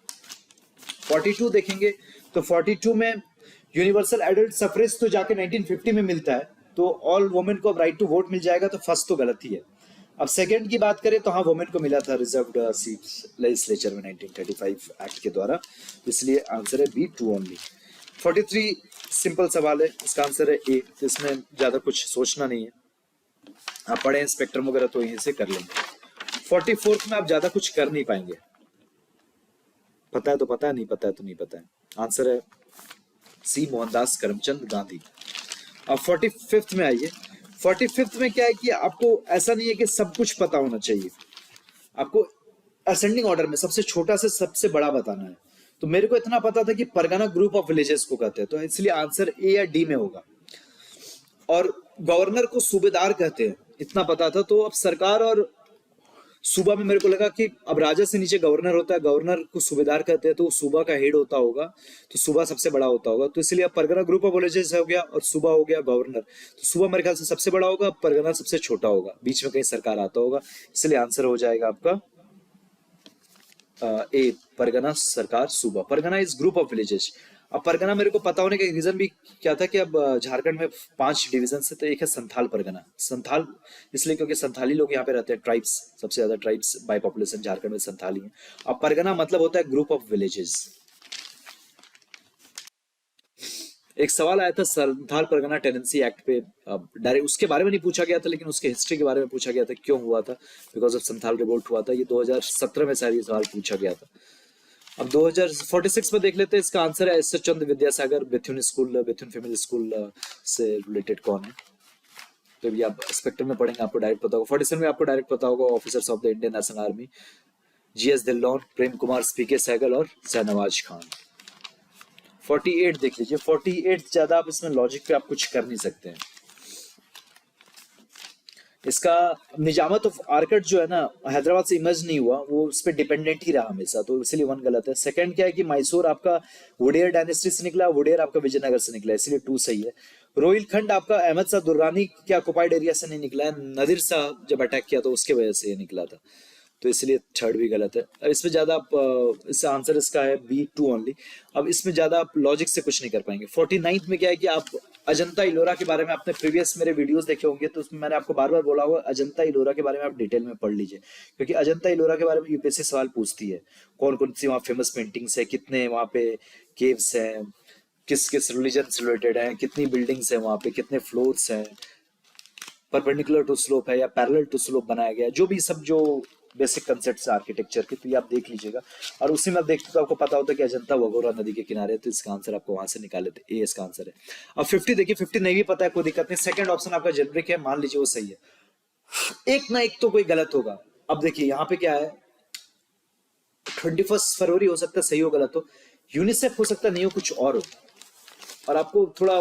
42 देखेंगे तो 42 में यूनिवर्सल एडल्ट सफरेज तो जाके 1950 में मिलता है, तो ऑल वुमेन को अब राइट टू वोट मिल जाएगा, तो फर्स्ट तो गलत ही है। अब सेकंड की बात करें तो हाँ, वुमेन को मिला था रिजर्व्ड सीट्स लेजिस्लेचर में 1935 एक्ट के द्वारा, इसलिए आंसर है बी 2 ओनली। 43 सिंपल सवाल है, इसका आंसर है ए, तो इसमें ज्यादा कुछ सोचना नहीं है, आप पढ़े स्पेक्ट्रम वगैरह तो यहीं से कर लेंगे। 44 में आप ज्यादा कुछ कर नहीं पाएंगे, पता है तो पता है, नहीं पता है तो नहीं पता है। आंसर है सी, मोहनदास करमचंद गांधी। अब 45th में आइए। 45th में क्या है कि आपको ऐसा नहीं है कि सब कुछ पता होना चाहिए, आपको असेंडिंग ऑर्डर में सबसे छोटा से सबसे बड़ा बताना है। तो मेरे को इतना पता था कि परगना ग्रुप ऑफ विलेजेस को कहते हैं, तो इसलिए आंसर ए या डी में होगा। और गवर्नर को सूबेदार कहते हैं, इतना पता था। तो अब सरकार और सूबा में मेरे को लगा कि अब राजा से नीचे गवर्नर होता है, गवर्नर को सूबेदार कहते हैं, तो सूबा का हेड होता होगा, तो सूबा सबसे बड़ा होता होगा। तो इसलिए अब परगना ग्रुप ऑफ विलेजेस हो गया और सूबा हो गया गवर्नर, तो सूबा मेरे ख्याल से सबसे बड़ा होगा, परगना सबसे छोटा होगा, बीच में कहीं सरकार आता होगा, इसलिए आंसर हो जाएगा आपका ए, परगना सरकार सूबा। Pargana is group of villages. अब परगना मेरे को पता होने का रीजन भी क्या था कि अब झारखंड में 5 डिवीजन है, तो एक है संथाल परगना। संथाल इसलिए क्योंकि संथाली लोग यहाँ पे रहते हैं, ट्राइब्स, सबसे ज्यादा ट्राइब्स बाय पॉपुलेशन झारखंड में संथाली हैं। अब परगना मतलब होता है ग्रुप ऑफ विलेजेस। एक सवाल आया था संथाल परगना टेनेंसी एक्ट पे, डायरेक्ट उसके बारे में नहीं पूछा गया था, लेकिन उसके हिस्ट्री के बारे में पूछा गया था, क्यों हुआ था, बिकॉज ऑफ संथाल रिवोल्ट हुआ था। ये 2017 में शायद ये सवाल पूछा गया था। अब 2046 में देख लेते हैं, इसका आंसर है एस एच चंद्र विद्यासागर बेथुन स्कूल, बेथुन फीमेल स्कूल से रिलेटेड कौन है। तो ये आप स्पेक्ट्रम में पढ़ेंगे, आपको डायरेक्ट पता होगा। 47 में आपको डायरेक्ट पता होगा officers of the Indian National Army, GS Dhillon, Prem Kumar, PK Sahgal और शाहनवाज खान। 48 देख लीजिए। 48 ज्यादा आप इसमें लॉजिक पे आप कुछ कर नहीं सकते हैं। इसका निजामत ऑफ आर्कट जो है ना, हैदराबाद से इमर्ज नहीं हुआ, वो उस पर डिपेंडेंट ही रहा हमेशा, तो इसलिए 1 गलत है। सेकंड क्या है कि मैसूर आपका वुडेयर डायनेस्टी से निकला, वुडेयर आपका विजयनगर से निकला, इसलिए 2 सही है। रोहिलखंड आपका अहमद शाह दुर्रानी के ऑक्युपाइड एरिया से नहीं निकला है, नदीर शाह जब अटैक किया तो उसके वजह से ये निकला था, तो इसलिए थर्ड भी गलत है। अब इसमें ज्यादा आप इससे आंसर इसका है बी 2 ओनली। अब इसमें ज्यादा आप लॉजिक से कुछ नहीं कर पाएंगे। 49th में क्या है कि आप अजंता इलोरा के बारे में आपने प्रीवियस मेरे वीडियोस देखे होंगे, तो उसमें मैंने आपको बार बार बोला होगा अजंता इलोरा के बारे में आप डिटेल में पढ़ लीजिए, क्योंकि अजंता इलोरा के बारे में यूपीएससी सवाल पूछती है। कौन कौन सी वहाँ फेमस पेंटिंग्स है, कितने वहाँ पे केव्स हैं, किस किस रिलीजन से रिलेटेड है, कितनी बिल्डिंग्स है वहाँ पे, कितने फ्लोर्स हैं, परपेंडिकुलर टू स्लोप है या पैरेलल टू स्लोप बनाया गया, जो भी सब जो बेसिक कंसेप्ट है आर्किटेक्चर के, तो ये आप देख लीजिएगा। और उसी में आप देखते तो आपको पता होता है कि अजंता वगोरा नदी के किनारे, तो इसका आंसर आपको वहां से निकाले थे, ए इसका आंसर है। अब 50 देखिए, 50 नहीं भी पता है कोई दिक्कत नहीं, सेकंड ऑप्शन आपका जेनरिक है, मान लीजिए वो सही है, एक ना एक तो कोई गलत होगा। अब देखिए यहाँ पे क्या है, 21 फरवरी हो सकता है सही हो गलत हो, यूनिसेफ हो सकता नहीं हो, कुछ और हो। और आपको थोड़ा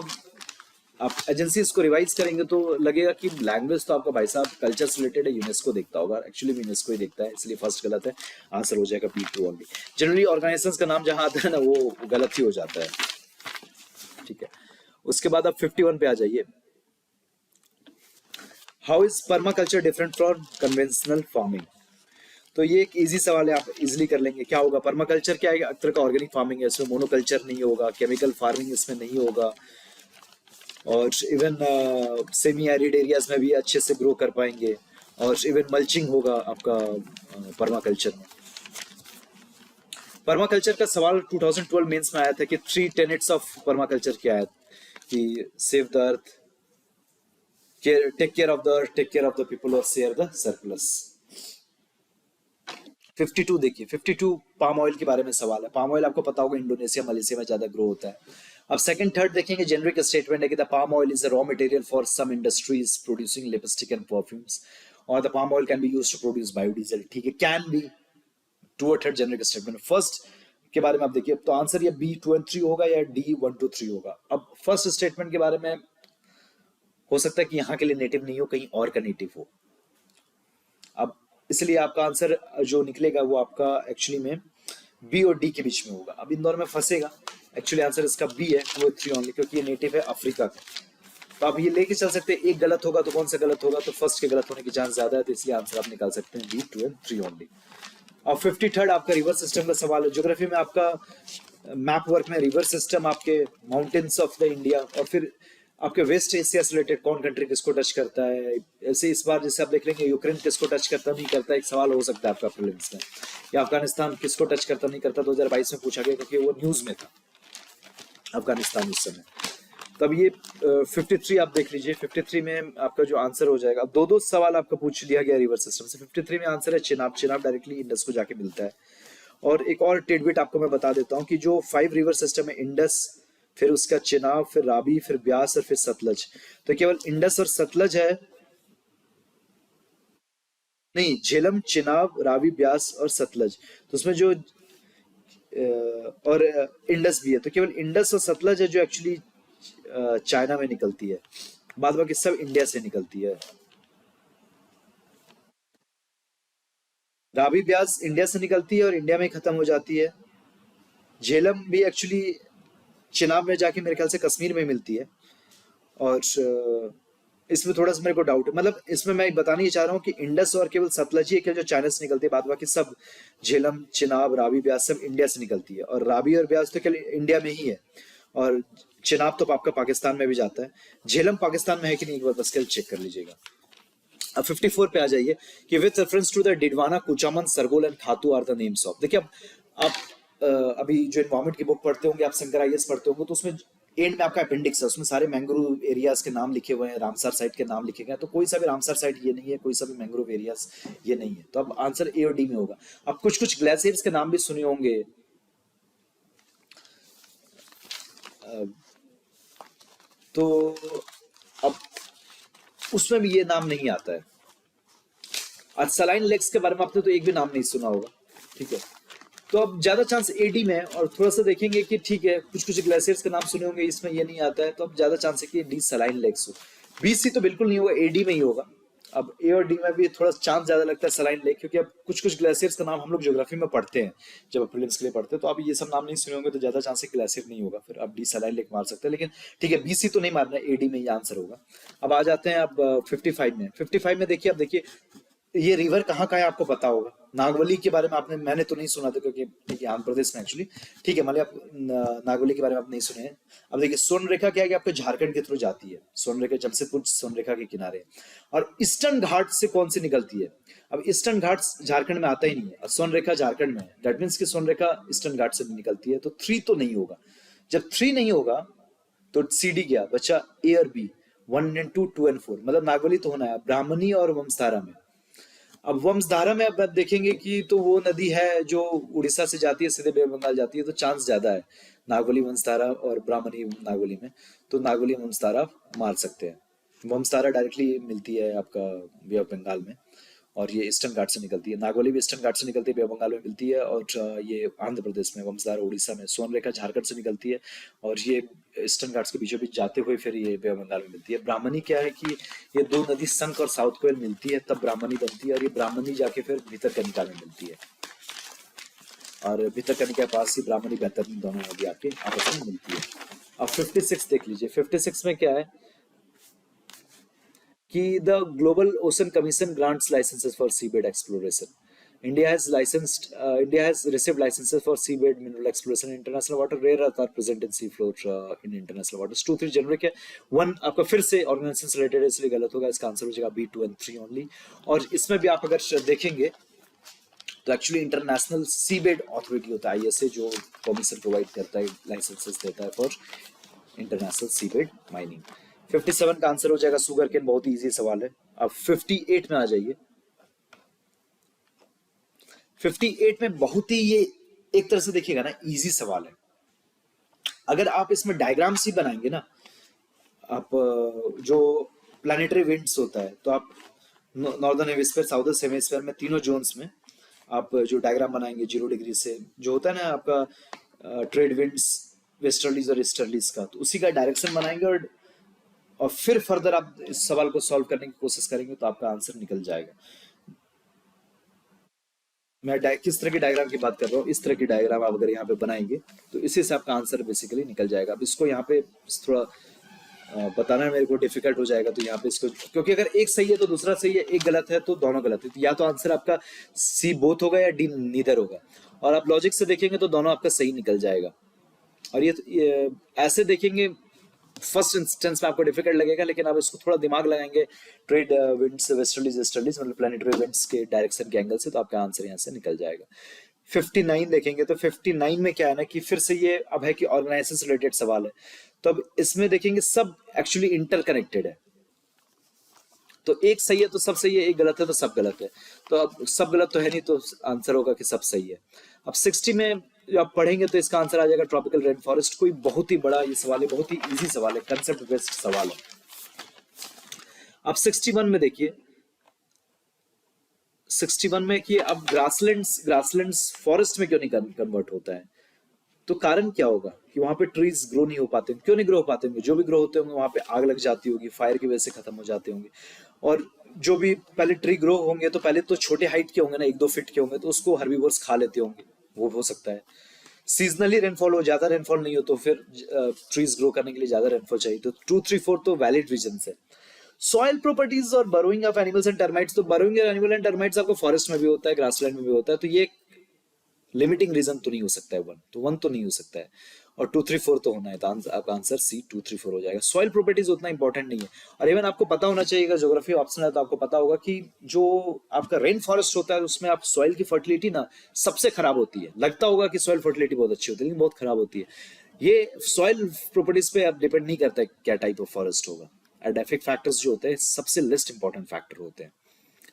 आप एजेंसीज को रिवाइज करेंगे तो लगेगा कि लैंग्वेज तो आपका भाई साहब कल्चर से रिलेटेड है, यूनेस्को देखता होगा, एक्चुअली यूनेस्को ही देखता है, इसलिए फर्स्ट गलत है, आंसर हो जाएगा बी 2 ओनली। जनरली ऑर्गेनाइजेशंस का नाम जहां आता है ना वो गलत ही हो जाता है, ठीक है। उसके बाद आप 51 पे आ जाइए। How is permaculture different from conventional farming. तो ये एक इजी सवाल है, आप इजीली कर लेंगे। क्या होगा, पर्माकल्चर क्या है, एक तरह का ऑर्गेनिक फार्मिंग है, इसमें मोनोकल्चर नहीं होगा, केमिकल फार्मिंग इसमें नहीं होगा, और इवन सेमी एरिड एरियाज में भी अच्छे से ग्रो कर पाएंगे, और इवन मल्चिंग होगा आपका पर्माकल्चर में। पर्माकल्चर का सवाल 2012 मेंस में आया था कि 3 टेनेट्स ऑफ पर्माकल्चर क्या है, कि save the earth, take care of the earth, take care of the people और शेयर द सरप्लस। 52 देखिए, 52 पाम ऑयल के बारे में सवाल है। पाम ऑयल आपको पता होगा इंडोनेशिया मलेशिया में ज्यादा ग्रो होता है। अब सेकंड थर्ड देखेंगे, जेनरिक स्टेटमेंट है कि the palm oil is a raw material for some industries producing lipstick and perfumes, और the palm oil can be used to produce biodiesel. ठीक है, कैन बी टू और थर्ड जेनरिक स्टेटमेंट। फर्स्ट के बारे में आप देखिए, तो आंसर ये बी 2 and 3 होगा या डी 1 to 3 होगा। अब फर्स्ट स्टेटमेंट के बारे में हो सकता है कि यहाँ के लिए नेटिव नहीं हो, कहीं और का नेटिव हो। अब इसलिए आपका आंसर जो निकलेगा वो आपका एक्चुअली में बी और डी के बीच में होगा। अब इन दोनों में फंसेगा, एक्चुअली आंसर इसका बी है 2 और 3 ओनली, क्योंकि ये नेटिव है अफ्रीका का। तो आप ये लेके चल सकते हैं, एक गलत होगा तो कौन सा गलत होगा, तो फर्स्ट के गलत होने की चांस ज्यादा है, तो इसलिए आंसर आप निकाल सकते हैं बी 2 and 3 ओनली। और 53rd आपका रिवर सिस्टम का सवाल है। ज्योग्राफी में आपका मैप वर्क में रिवर सिस्टम, आपके माउंटेन्स ऑफ द इंडिया, और फिर आपके वेस्ट एशिया से रिलेटेड कौन कंट्री किसको टच करता है। ऐसे इस बार जैसे आप देख लेंगे यूक्रेन किसको टच करता नहीं करता, एक सवाल हो सकता है आपका प्रीलिम्स में, या अफगानिस्तान किसको टच करता नहीं करता 2022 में पूछा गया, क्योंकि वो न्यूज में था अफगानिस्तान उस समय। तब ये 53 आप देख लीजिए, 53 में आपका जो आंसर हो जाएगा, अब दो दो सवाल आपका पूछ लिया गया रिवर सिस्टम से। 53 में आंसर है चिनाब। चिनाब डायरेक्टली इंडस को जाके मिलता है। और एक और टिडबिट आपको मैं बता देता हूँ कि जो 5 रिवर सिस्टम है, इंडस, फिर उसका चिनाब, फिर रावी, फिर ब्यास और फिर सतलज, तो केवल इंडस और सतलज है नहीं, झेलम, चिनाब, रावी, ब्यास और सतलज, तो उसमें जो और इंडस भी है, तो केवल इंडस और सतलज है जो एक्चुअली चाइना में निकलती है, बाद बाकी सब इंडिया से निकलती है। रावी ब्यास इंडिया से निकलती है और इंडिया में खत्म हो जाती है। झेलम भी एक्चुअली चिनाब में जाके मेरे ख्याल से कश्मीर में मिलती है। और इसमें थोड़ा सा मेरे को डाउट है, मतलब इसमें मैं बताना ये चाह रहा हूँ कि इंडस और केवल सतलज ही है जो चाइना से निकलती है, बाद बाकी सब झेलम, चिनाब, रावी, ब्यास सब इंडिया से निकलती है। और रावी और ब्यास तो केवल इंडिया में ही है, और चिनाब तो आपका पाकिस्तान में भी जाता है। झेलम पाकिस्तान में है कि नहीं, एक बार बस चेक कर लीजिएगा। अब 54 पे आ जाइए कि with reference to the Didwana, Kuchaman, Sargol and Khatu are the names of. देखिए अब आप अभी जो एनवायरमेंट की बुक पढ़ते होंगे, आप शंकर आईएएस पढ़ते होंगे, तो उसमें एंड में आपका अपेंडिक्स है, उसमें सारे मैंग्रोव एरियाज के नाम लिखे हुए हैं, रामसर साइट के नाम लिखे गए हैं। तो कोई सा भी रामसर साइट ये नहीं है, कोई सा भी मैंग्रोव एरियाज ये नहीं है, तो अब आंसर ए और डी में होगा। अब कुछ कुछ ग्लेशियर्स के नाम भी सुने होंगे, तो अब उसमें भी ये नाम नहीं आता है। आज सलाइन लेक्स के बारे में आपने तो एक भी नाम नहीं सुना होगा, ठीक है, तो अब ज्यादा चांस एडी में है। और थोड़ा सा देखेंगे कि ठीक है, कुछ कुछ ग्लेशियर्स के नाम सुने होंगे, इसमें ये नहीं आता है, तो अब ज्यादा चांस है कि डी सलाइन लेक्स हो। बी सी तो बिल्कुल नहीं होगा, एडी में ही होगा। अब ए और डी में भी थोड़ा चांस ज्यादा लगता है सलाइन लेक, क्योंकि अब कुछ कुछ ग्लेशियर्स का नाम हम लोग ज्योग्राफी में पढ़ते हैं जब प्रीलिम्स के लिए पढ़ते हैं, तो अब ये सब नाम नहीं सुने होंगे, तो ज्यादा चांस है ग्लेशियर नहीं होगा, फिर अब डी सलाइन लेक मार सकते हैं। लेकिन ठीक है, बीसी तो नहीं मारना, एडी में ही आंसर होगा। अब आ जाते हैं अब 55 में। 55 में देखिए, अब देखिए ये रिवर कहाँ का है आपको पता होगा। नागवली के बारे में आपने, मैंने तो नहीं सुना था, क्योंकि देखिए आंध्र प्रदेश में एक्चुअली, ठीक है, मान लिया आप नागवली के बारे में आप नहीं सुने हैं। अब देखिए स्वर्ण रेखा क्या है कि आपके झारखंड के थ्रू जाती है, स्वर्ण रेखा जमशेदपुर स्वर्ण रेखा के किनारे, और ईस्टर्न घाट से कौन सी निकलती है। अब ईस्टर्न घाट झारखंड में आता ही नहीं है, और स्वर्ण रेखा झारखंड में है, दैट मीन्स की स्वर्ण रेखा ईस्टर्न घाट से निकलती है, तो 3 तो नहीं होगा। जब 3 नहीं होगा तो सी डी गया, बच्चा ए और बी, 1 and 2, 2 and 4, मतलब नागवली तो होना है ब्राह्मणी और वंशधारा में। अब वंशधारा में अब देखेंगे कि तो वो नदी है जो उड़ीसा से जाती है, सीधे बे बंगाल जाती है, तो चांस ज्यादा है नागवली वंशधारा और ब्राह्मणी नागवली में, तो नागवली वंशधारा मार सकते हैं। वंशधारा डायरेक्टली मिलती है आपका बे ऑफ बंगाल में, और ये ईस्टर्न घाट से निकलती है। नागवली भी ईस्टर्न घाट से निकलती है, बे ऑफ बंगाल में मिलती है, और ये आंध्र प्रदेश में वंशधारा, उड़ीसा में स्वर्ण रेखा झारखंड से निकलती है, और ये ईस्टर्न घाट्स के बीचों बीच जाते हुए फिर ये बे ऑफ बंगाल में मिलती है। ब्राह्मणी क्या है कि ये दो नदी संक और साउथ कोयल मिलती है, तब ब्राह्मणी बनती है, और ये ब्राह्मणी जाके फिर भितरकनिका में मिलती है, और भितरकनिका के पास ही ब्राह्मणी बैतरनी दोनों नदी आके आपस में मिलती है। अब 56 देख लीजिए, 56 में क्या है कि the global ocean commission grants licences for seabed exploration. India has received licenses for seabed mineral exploration in international water. Rare earth are present in sea floor in international waters. 2 3 generic है, 1 आपका फिर से ऑर्गेनाइजेशन से रिलेटेड है, इसलिए गलत होगा, इसका आंसर हो जाएगा बी 2 and 3 ओनली। और इसमें भी आप अगर देखेंगे तो एक्चुअली इंटरनेशनल सीबेड अथॉरिटी होता है, आईएसए, जो परमिशन प्रोवाइड करता है, लाइसेंसेस देता है फॉर इंटरनेशनल सीबेड माइनिंग। 57 का आंसर हो जाएगा सुगर केन, बहुत ही इजी सवाल है। अब 58 में आ जाइए। 58 में बहुत ही ये एक तरह से देखिएगा ना इजी सवाल है। अगर आप इसमें डायग्राम्स ही बनाएंगे ना, आप जो प्लानिटरी विंड्स होता है, तो आप नॉर्दर्न हेमिस्फीयर, साउदर्न हेमिस्फीयर में तीनों जोन्स में आप जो डायग्राम बनाएंगे 0 डिग्री से, जो होता है ना आपका ट्रेड विंड्स वेस्टर्लीज और ईस्टर्लीज का, तो उसी का डायरेक्शन बनाएंगे और फिर फर्दर आप इस सवाल को सॉल्व करने की कोशिश करेंगे तो आपका आंसर निकल जाएगा। मैं किस तरह की डायग्राम की बात कर रहा हूँ, इस तरह की डायग्राम आप अगर यहाँ पे बनाएंगे तो इसी से आपका आंसर बेसिकली निकल जाएगा। अब इसको यहाँ पे थोड़ा बताना मेरे को डिफिकल्ट हो जाएगा, तो यहाँ पे इसको, क्योंकि अगर एक सही है तो दूसरा सही है, एक गलत है तो दोनों गलत है, तो या तो आंसर आपका सी बोथ होगा या डी नीदर होगा। और आप लॉजिक से देखेंगे तो दोनों आपका सही निकल जाएगा। और ये ऐसे देखेंगे फर्स्ट इंस्टेंस में आपको डिफिकल्ट लगेगा, लेकिन आप इसको थोड़ा दिमाग लगाएंगे ट्रेड विंड्स वेस्टर्लीज ईस्टर्लीज मतलब प्लैनेटरी विंड्स के डायरेक्शन के एंगल से, तो आपका आंसर यहाँ से निकल जाएगा। 59 देखेंगे तो 59 में क्या है ना कि फिर से ये अब है कि ऑर्गेनाइजेशन से रिलेटेड सवाल है, तो अब इसमें देखेंगे सब एक्चुअली इंटरकनेक्टेड है, तो एक सही है तो सब सही है, एक गलत है तो सब गलत है, तो अब सब गलत तो है नहीं, तो आंसर होगा कि सब सही है। अब 60 में जब आप पढ़ेंगे तो इसका आंसर आ जाएगा ट्रॉपिकल रेन फॉरेस्ट। कोई बहुत ही बड़ा ये सवाल है, बहुत ही इजी सवाल है, कंसेप्ट बेस्ड सवाल है। अब 61 में देखिए, 61 में कि अब ग्रासलैंड्स फॉरेस्ट में क्यों नहीं कन्वर्ट होता है, तो कारण क्या होगा कि वहां पे ट्रीज ग्रो नहीं हो पाते। क्यों नहीं ग्रो हो पाते होंगे? जो भी ग्रो होते होंगे वहां पे आग लग जाती होगी, फायर की वजह से खत्म हो जाते होंगे। और जो भी पहले ट्री ग्रो होंगे तो पहले तो छोटे हाइट के होंगे ना, 1-2 फीट के होंगे, तो उसको हर्बीवोर्स खा लेते होंगे, वो हो सकता है। सीजनली रेनफॉल हो, ज्यादा रेनफॉल नहीं हो तो फिर ट्रीज ग्रो करने के लिए ज्यादा रेनफॉल चाहिए, तो 2, 3, 4 तो वैलिड रीजन है। सॉइल प्रॉपर्टीज और burrowing of animals and termites, तो बरोइंग एनिमल एंड टर्माइट्स आपको फॉरेस्ट में भी होता है, ग्रासलैंड में भी होता है, तो ये लिमिटिंग रीजन तो नहीं हो सकता है। वन तो नहीं हो सकता है, और 2, 3, 4 तो होना है, तो आपका आंसर सी 2, 3, 4 हो जाएगा। सॉइल प्रॉपर्टीज उतना इंपॉर्टेंट नहीं है, और इवन आपको पता होना चाहिए, अगर ज्योग्राफी ऑप्शन है तो आपको पता होगा कि जो आपका रेन फॉरेस्ट होता है उसमें आप सॉइल की फर्टिलिटी ना सबसे खराब होती है। लगता होगा कि सॉइल फर्टिलिटी बहुत अच्छी होती है, लेकिन बहुत खराब होती है। ये सॉइल प्रॉपर्टीज पे आप डिपेंड नहीं करता है क्या टाइप ऑफ फॉरेस्ट होगा। एडेफिक फैक्टर्स जो होते हैं सबसे लिस्ट इंपॉर्टेंट फैक्टर होते हैं।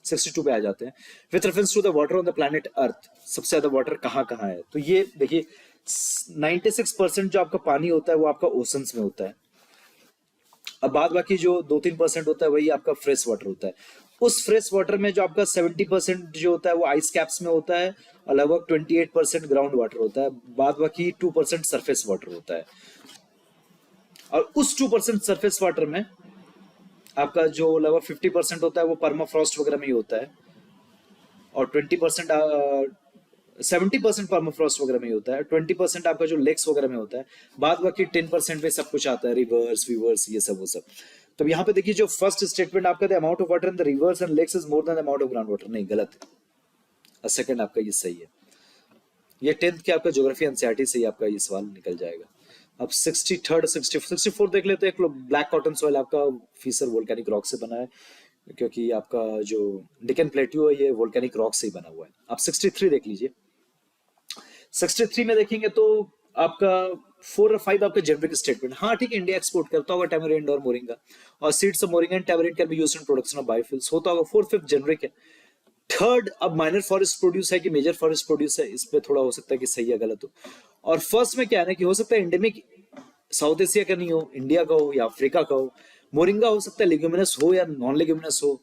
62 पे आ जाते हैं, with reference to the water on the planet Earth, सबसे ज्यादा वाटर कहाँ कहाँ है, तो ये देखिए 96% जो आपका पानी होता है वो आपका ओशंस में होता है। अब बाद बाकी जो 2-3% होता है वही आपका फ्रेश वाटर होता है। उस फ्रेश वाटर में जो आपका 70% जो होता है वो आइस कैप्स में होता है, और लगभग 28% ग्राउंड वाटर होता है, बाद बाकी 2% सरफेस वाटर होता है। और उस 2% सरफेस वाटर में आपका जो लगभग 50% होता है वो परमाफ्रॉस्ट वगैरह में ही होता है, और 20% 70% परमाफ्रॉस्ट वगैरह में ही होता है, 20% आपका जो लेक्स वगैरह में होता है, बाद बाकी 10% में सब कुछ आता है, रिवर्स वीवर्स ये सब वो सब। तो यहाँ पे देखिए जो फर्स्ट स्टेटमेंट आपका, the amount of water in the rivers and lakes is more than the amount of ground water, नहीं गलत है। सेकंड आपका ये सही है। ये 10th के आपका ज्योग्राफी एनसीईआरटी से ही आपका ये सवाल निकल जाएगा। अब 63rd 64 देख लेते हैं। ब्लैक कॉटन सॉइल आपका फीसर वोल्केनिक रॉक से बना है, क्योंकि आपका जो डिकन प्लेट्यू है ये वोल्केनिक रॉक से ही बना हुआ है। आप 63 देख लीजिए। 63 में देखेंगे तो आपका 4 और 5 आपका जेनेरिक स्टेटमेंट, हाँ ठीक है, इंडिया एक्सपोर्ट करता होगा टैमरिंड और मोरिंगा, और seeds of moringa and tamarind can be used in production of biofuels, होता होगा। 4, 5 जेनेरिक है। थर्ड अब माइनर फॉरेस्ट प्रोड्यूस है कि मेजर फॉरेस्ट प्रोड्यूस है, इस पे थोड़ा हो सकता है कि सही या गलत हो। और फर्स्ट में क्या है ना कि हो सकता है एंडेमिक साउथ एशिया का नहीं हो, इंडिया का हो या अफ्रीका का हो। मोरिंगा हो सकता है लेग्यूमिनस हो या नॉन लेग्यूमिनस हो,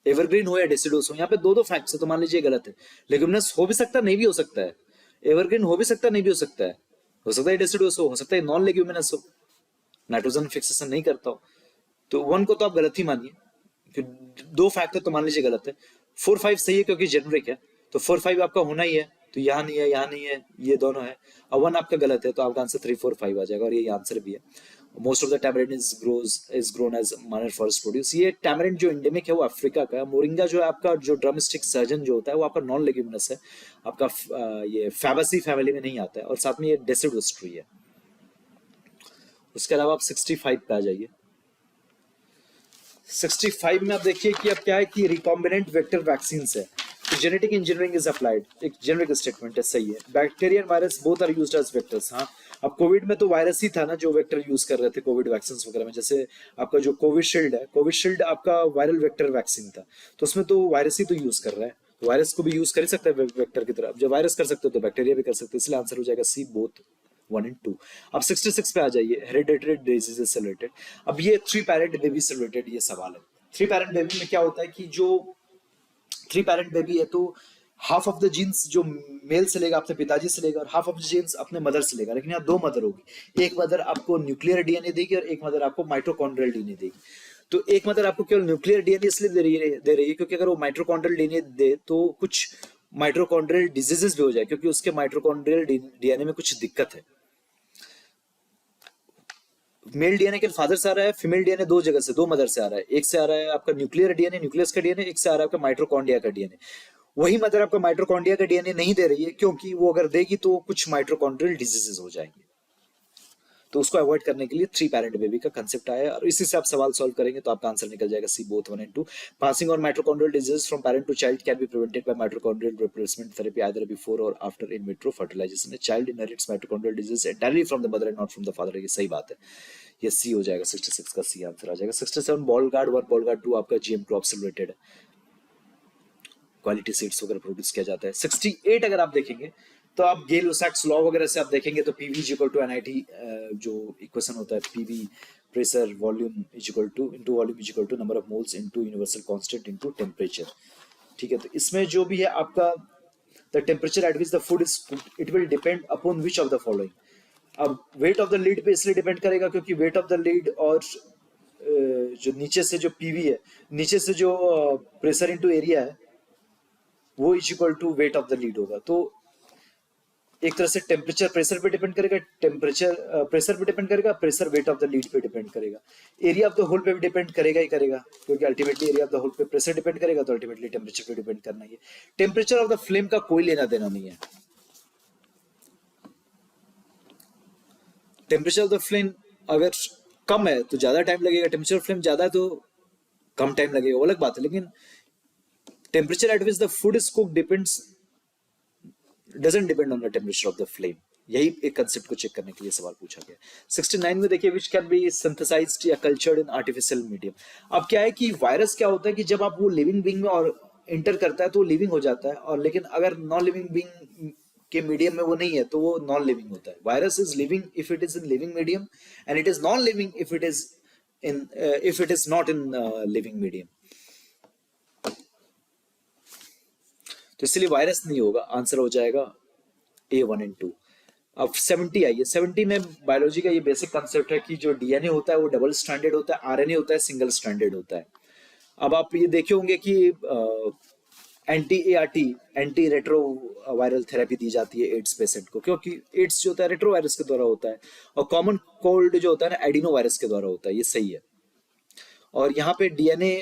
एवरग्रीन हो या डेसिडुअस हो। यहाँ पे दो फैक्ट्स है, तो मान लीजिए गलत है। लेग्यूमिनस हो भी सकता है, नहीं भी हो सकता है। एवरग्रीन हो भी सकता है, नहीं भी हो सकता है। हो सकता है डेसिडुअस हो सकता है नॉन लेग्यूमिनस हो, नाइट्रोजन फिक्सेशन नहीं करता हो। तो 1 को तो आप गलत ही मानिए, 2 फैक्ट है तो मान लीजिए गलत है। 4, 5 सही है क्योंकि जेनरिक है, तो 4, 5 आपका होना ही है, तो यहाँ नहीं है, यहाँ नहीं है, ये दोनों है। और 1 आपका गलत है, तो आपका आंसर 3, 4, 5 आ जाएगा, और ये आंसर भी है। Most of the tamarind is grown as minor forest produce. ये टैमरिंड जो एंडेमिक है वो अफ्रीका का है। मोरिंगा जो है आपका, जो ड्रमस्टिक सर्जन जो होता है वो आपका नॉन लेग्यूमिनस है, आपका ये फैबेसी फैमिली में नहीं आता है, और साथ में ये डेसिडुअस ट्री है। उसके अलावा आप 65 पे आ जाइए। 65 में आप देखिए कि अब क्या है कि रिकॉम्बिनेंट वेक्टर वैक्सीन है, तो जेनेटिक इंजीनियरिंग इज अप्लाइड, एक जेनेरिक स्टेटमेंट है, सही है। Bacteria and virus both are used as vectors. हाँ, अब कोविड में तो वायरस ही था ना जो वेक्टर यूज कर रहे थे कोविड वैक्सीन वगैरह में। जैसे आपका जो कोविशील्ड है, कोविशील्ड आपका वायरल वेक्टर वैक्सीन था, तो उसमें तो वायरस ही तो यूज कर रहा है, वायरस को भी यूज कर ही सकते हैं वेक्टर की तरह। जब वायरस कर सकते हो तो बैक्टीरिया भी कर सकते हैं, इसलिए आंसर हो जाएगा सी, बोथ 1 and 2। अब 66 पे आ जाइए, हेरिडिटरी डिजीजेस से रिलेटेड। अब ये 3 पैरेंट बेबी से रिलेटेड ये सवाल है। 3 पैरेंट बेबी में क्या होता है कि जो 3 पैरेंट बेबी है तो हाफ ऑफ द जीन्स जो मेल से लेगा अपने पिताजी से लेगा और हाफ ऑफ द जीन्स अपने मदर से लेगा, लेकिन यहाँ 2 मदर होगी। एक मदर आपको न्यूक्लियर डीएनए देगी और एक मदर आपको माइटोकॉन्ड्रियल डीएनए देगी। तो एक मदर आपको केवल न्यूक्लियर डीएनए इसलिए दे रही है क्योंकि अगर वो माइटोकॉन्ड्रियल डीएनए दे तो कुछ माइटोकॉन्ड्रियल डिजीजेस भी हो जाए, क्योंकि उसके माइटोकॉन्ड्रियल डीएनए में कुछ दिक्कत है। मेल डीएनए के फादर से आ रहा है, फीमेल डीएनए 2 जगह से, 2 मदर से आ रहा है। एक से आ रहा है आपका न्यूक्लियर डीएनए, न्यूक्लियस का डीएनए, एक से आ रहा है आपका माइटोकॉन्ड्रिया का डीएनए। वही मदर आपका माइटोकॉन्ड्रिया का डीएनए नहीं दे रही है क्योंकि वो अगर देगी तो कुछ माइटोकॉन्ड्रियल डिजीजेस हो जाएंगे। तो उसको अवॉइड करने के लिए 3 पैरेंट बेबी का कंसेप्ट आया और इसी से आप सवाल सॉल्व करेंगे तो आपका आंसर निकल जाएगा C, both 1 and 2। Passing on mitochondrial disease from parent to child can be prevented by mitochondrial replacement therapy either before or after in vitro fertilisation. Child inherits mitochondrial disease entirely from the mother and not from the father. ये सही बात है, ये सी हो जाएगा। 66 का सी आंसर आ जाएगा। 67 बॉल गार्ड 1 बॉल गार्ड 2 आपका जीएम क्रॉप से रिलेटेड है, क्वालिटी सीड्स वगैरह प्रोड्यूस किया जाता है। 68 अगर आप देखेंगे तो आप गेल लुसाक्स लॉ वगैरह से आप देखेंगे तो पीवी इक्वल टू एनआईटी जो इक्वेशन होता है, PV pressure volume equal to into volume equal to number of moles into universal constant into temperature. ठीक है, तो इसमें जो भी है आपका the temperature at which the food is cooked it will depend upon which of the following. अब वेट ऑफ द लीड पे इसलिए डिपेंड करेगा क्योंकि वेट ऑफ द लीड और जो नीचे से जो पीवी है, नीचे से जो प्रेशर इनटू एरिया है वो is equal to weight of the lid होगा। तो एक तरह से टेम्परेचर प्रेशर पे डिपेंड करेगा, टेम्परेचर प्रेशर पे डिपेंड करेगा, pressure weight of the lid पे डिपेंड करेगा, एरिया ऑफ द होल पे भी डिपेंड करेगा ही करेगा क्योंकि ultimately area of the hole पे प्रेशर डिपेंड करेगा तो अल्टीमेटली टेम्परेचर पे डिपेंड करना ही है। टेम्परेचर ऑफ द फ्लेम का कोई लेना देना नहीं है। टेम्परेचर ऑफ द फ्लेम अगर कम है तो ज्यादा टाइम लगेगा, टेम्परेचर ऑफ फ्लेम ज्यादा है तो कम टाइम लगेगा, वो अलग बात है। लेकिन temperature at which the food is cooked depends doesn't depend on the temperature of the flame। यही एक कंसेप्ट को चेक करने के लिए सवाल पूछा गया। 69 में देखिए विच कैन बी सिंथेसाइज्ड या कल्चर्ड इन आर्टिफिशियल मीडियम। अब क्या है कि वायरस क्या होता है कि जब आप वो लिविंग बीइंग में और इंटर करता है तो वो लिविंग हो जाता है, और लेकिन अगर नॉन लिविंग बीइंग के मीडियम में वो नहीं है तो वो नॉन लिविंग होता है। Virus is living if it is in living medium and it is non living if it is not in living medium. तो इसलिए वायरस नहीं होगा, आंसर हो जाएगा ए 1 and 2। अब 70 आइए। 70 में बायोलॉजी का ये बेसिक कंसेप्ट है कि जो डीएनए होता है वो डबल स्ट्रैंडेड होता है, आरएनए होता है सिंगल स्ट्रैंडेड होता है। अब आप ये देखे होंगे कि anti ART anti retroviral therapy दी जाती है एड्स पेशेंट को, क्योंकि एड्स जो होता है रेट्रो वायरस के द्वारा होता है और कॉमन कोल्ड जो होता है ना एडिनो वायरस के द्वारा होता है, ये सही है। और यहाँ पे डीएनए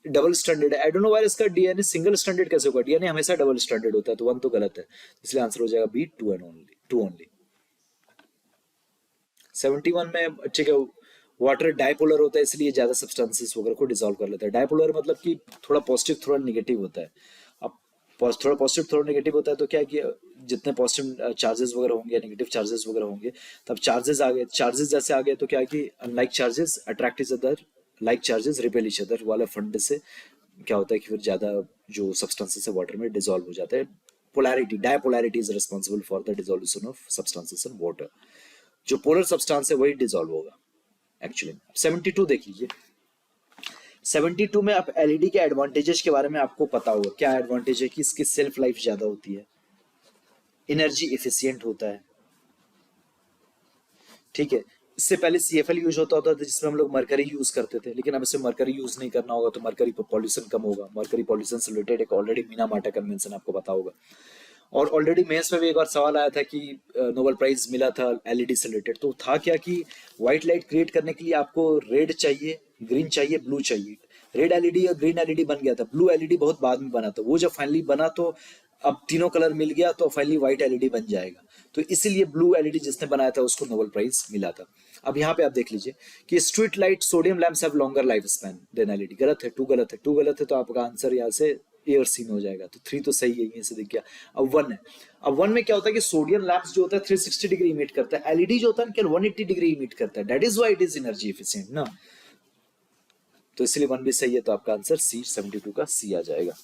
डबल स्टैंडर्ड है, एडिनो वायरस का डीएनए सिंगल स्टैंडर्ड कैसे होगा? डीएनए हमेशा डबल स्टैंडर्ड होता है, तो 1 तो गलत है, इसलिए आंसर हो जाएगा बी 2 ओनली। 71 में ठीक है, वाटर डाइपोलर होता है इसलिए ज्यादा सब्सटेंसेस वगैरह को डिसॉल्व कर लेता है। डाइपोलर मतलब कि थोड़ा पॉजिटिव थोड़ा नेगेटिव होता है। अब थोड़ा पॉजिटिव थोड़ा नेगेटिव होता है तो क्या है कि जितने पॉजिटिव चार्जेस वगैरह होंगे या नेगेटिव चार्जेस वगैरह होंगे तब चार्जेस आ गए, चार्जेस जैसे आ गए तो क्या है कि unlike charges attract each other, like charges repel each other वाला फंड से क्या होता है कि फिर ज्यादा जो सब्सटेंसेस है वाटर में डिसॉल्व हो जाता है। Polarity, dipolarity is responsible for the dissolution of substances in water. जो पोलर सब्सटेंस है वही डिसॉल्व होगा एक्चुअली। 72 देख लीजिए। 72 में आप एलईडी के एडवांटेजेस के बारे में आपको पता होगा। क्या एडवांटेज है कि इसकी सेल्फ लाइफ ज्यादा होती है, एनर्जी एफिशिएंट होता है, ठीक है। इससे पहले सीएफएल यूज होता था जिसमें हम लोग मरकरी यूज करते थे, लेकिन अब इसमें मरकरी यूज नहीं करना होगा तो मरकरी पॉल्यूशन कम होगा। मरकरी पॉल्यूशन से रिलेटेड एक ऑलरेडी मीना मार्टा कन्वेंशन आपको पता होगा। और ऑलरेडी मेंस में भी एक बार सवाल आया था कि नोबेल प्राइज मिला था एलईडी से रिलेटेड, तो था क्या कि व्हाइट लाइट क्रिएट करने के लिए आपको रेड चाहिए, ग्रीन चाहिए, ब्लू चाहिए। रेड एलईडी या ग्रीन एलईडी बन गया था, ब्लू एलईडी बहुत बाद में बना था। वो जब फाइनली बना तो अब तीनों कलर मिल गया तो फाइनली व्हाइट एलईडी बन जाएगा, तो इसीलिए ब्लू एलईडी जिसने बनाया था उसको नोबेल प्राइज मिला था। अब यहाँ पे आप देख लीजिए कि street light sodium lamps have longer life span than LED. गलत है, 2 गलत है, 2 गलत है, तो आपका आंसर यहाँ से ए और सी में हो जाएगा। तो 3 तो सही है, यहीं से दिख गया। अब 1 है। अब 1 में क्या होता है कि सोडियम लैंप्स जो होता है 360 डिग्री इमिट करता है, एलईडी जो होता है केवल 180 डिग्री इमिट करता है, that is why it is energy efficient ना। तो इसलिए 1 भी सही है, तो आपका आंसर सी 72 का सी आ जाएगा।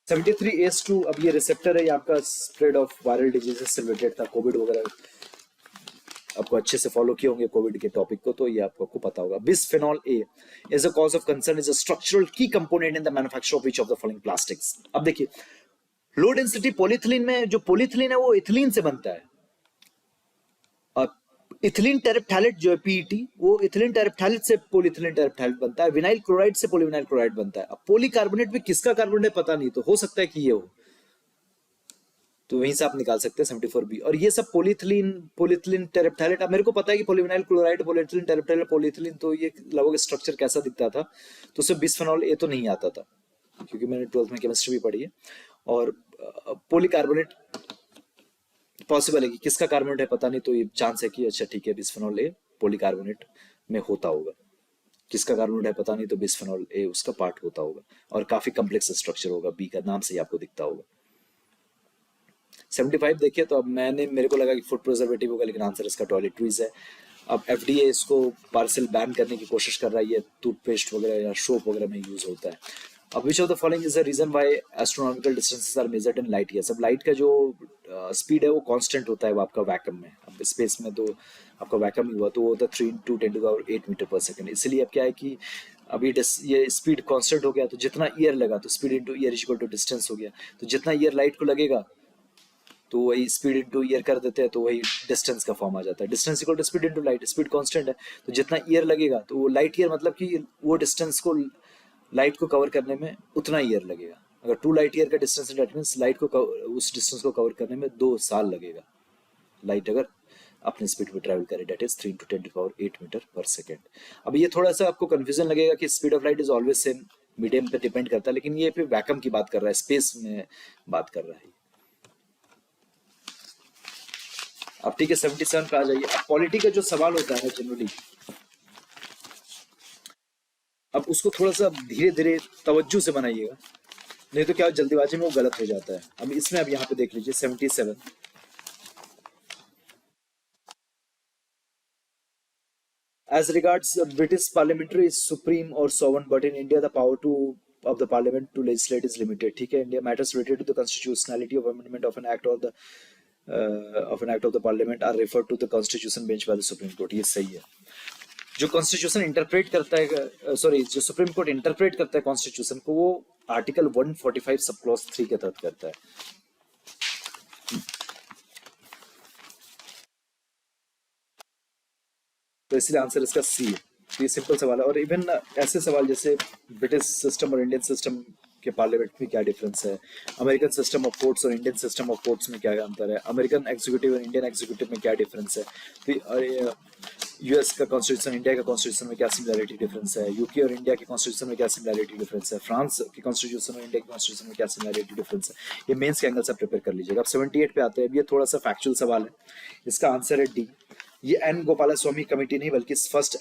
73AS2 अब ये रिसेप्टर है, ये आपका स्प्रेड ऑफ वायरल डिजीजेस से रिलेटेड था, कोविड वगैरह आपको अच्छे से फॉलो किए होंगे कोविड के टॉपिक को, तो ये आपको पता होगा। Bisphenol A is a cause of concern, is a structural key component in the manufacture of which of the following plastics. अब देखिए, लो डेंसिटी पॉलीथिलीन में जो पॉलीथिलीन है वो इथिलीन से बनता है, और इथिलीन टेरेप्थैलेट जो है पीईटी, वो इथिलीन टेरेप्थैलेट से पॉलीथिलीन टेरेप्थैलेट बनता है, विनाइल क्लोराइड से पॉलीविनाइल क्लोराइड बनता है। अब पॉलीकार्बोनेट में किसका कार्बोनेट पता नहीं, तो हो सकता है कि ये हो, तो वहीं से आप निकाल सकते हैं 74B। और ये सब पॉलीथिलीन पॉलीथिलीन टेरेप्थैलेट, अब मेरे को पता है कि पॉलीविनाइल क्लोराइड पॉलीथिलीन टेरेप्थैलेट पॉलीथिलीन, तो ये लगभग स्ट्रक्चर कैसा दिखता था, तो उससे बिस्फेनॉल ए तो नहीं आता था, क्योंकि मैंने 12th में केमिस्ट्री भी पढ़ी है। और पॉलीकार्बोनेट पॉसिबल है कि किसका कार्बोनेट है पता नहीं, तो ये चांस है कि अच्छा ठीक है बिस्फेनॉल ए पॉलीकार्बोनेट में होता होगा, किसका कार्बोनेट है पता नहीं, तो बिस्फेनॉल ए उसका पार्ट होता होगा, और काफी कॉम्प्लेक्स स्ट्रक्चर होगा, बी का नाम से ही आपको दिखता होगा। 75 देखिए, तो अब मेरे को लगा कि फूड प्रिजर्वेटिव होगा, लेकिन आंसर इसका टॉयलेटरीज है। अब एफडीए इसको पार्सल बैन करने की कोशिश कर रहा है, ये टूथपेस्ट वगैरह या सोप वगैरह में यूज होता है। अब which of the following is the reason why astronomical distances are measured in light years. अब लाइट का जो स्पीड है वो कांस्टेंट होता है, वो आपका वैक्यूम में, अब स्पेस में तो आपका वैक्यूम ही हुआ, तो वो होता है 3 × 10⁸ मीटर पर सेकंड। इसलिए अब क्या है कि अभी ये स्पीड कांस्टेंट हो गया, तो जितना ईयर लगा तो speed into year equal to distance हो गया, तो जितना ईयर लाइट को लगेगा तो वही स्पीड इंटू ईयर कर देते हैं, तो वही डिस्टेंस का फॉर्म आ जाता है, distance equal to speed into light, speed constant है, तो जितना ईयर लगेगा तो वो लाइट ईयर, मतलब कि वो डिस्टेंस को लाइट को कवर करने में उतना ईयर लगेगा। अगर 2 लाइट ईयर का डिस्टेंस है, दैट मींस लाइट को उस डिस्टेंस को कवर करने में 2 साल लगेगा, लाइट अगर अपने स्पीड पे ट्रैवल करे, दैट इज 3 × 10⁸ मीटर पर सेकेंड। अब ये थोड़ा सा आपको कंफ्यूजन लगेगा कि speed of light is always same, medium पे डिपेंड करता है, लेकिन ये पे वैक्यूम की बात कर रहा है, स्पेस में बात कर रहा है। अब ठीक है, 77 पे आ जाइए। अब पॉलिटी का जो सवाल होता है जनरली, अब उसको थोड़ा सा धीरे धीरे तवज्जो से बनाइएगा, नहीं तो क्या जल्दीबाजी में वो गलत हो जाता है। अब इसमें अब यहाँ पे देख लीजिए 77, as regards British parliamentary is supreme or sovereign, but in India the power of the parliament to legislate is limited. ठीक है, India matters related to the constitutionality of amendment of an act or the of an act of the parliament are referred to the constitution bench by the Supreme Court. ये सही है। जो कॉन्स्टिट्यूशन इंटरप्रेट करता है, सॉरी, जो सुप्रीम कोर्ट इंटरप्रेट करता है कॉन्स्टिट्यूशन को, वो आर्टिकल 145 सब क्लॉज 3 के तहत करता है। तो इसलिए आंसर इसका सी है। तो ये सिंपल सवाल है। और इवन ऐसे सवाल जैसे ब्रिटिश सिस्टम और इंडियन सिस्टम के पार्लियामेंट में क्या डिफरेंस है, अमेरिकन सिस्टम ऑफ कोर्ट्स और इंडियन सिस्टम ऑफ कोर्ट्स में क्या अंतर है, अमेरिकन एग्जीक्यूटिव और इंडियन एग्जीक्यूटिव में क्या डिफरेंस है, तो यूएस का कॉन्स्टिट्यूशन इंडिया का कॉन्स्टिट्यूशन में क्या सिमिलरिटी डिफरेंस है, यूके और इंडिया के कॉन्स्टिट्यूशन में क्या सिमिलरिटी डिफरेंस है, फ्रांस के कॉन्स्टिट्यूशन और इंडिया के कॉन्स्टिट्यूशन में क्या सिमिलरिटी डिफरेंस है, ये मेंस के एंगल से प्रिपेयर कर लीजिएगा। अब 78 पे आते हैं। ये थोड़ा सा फैक्चुअल सवाल है, इसका आंसर है डी। ये एन गोपाला स्वामी कमेटी नहीं, बल्कि फर्स्ट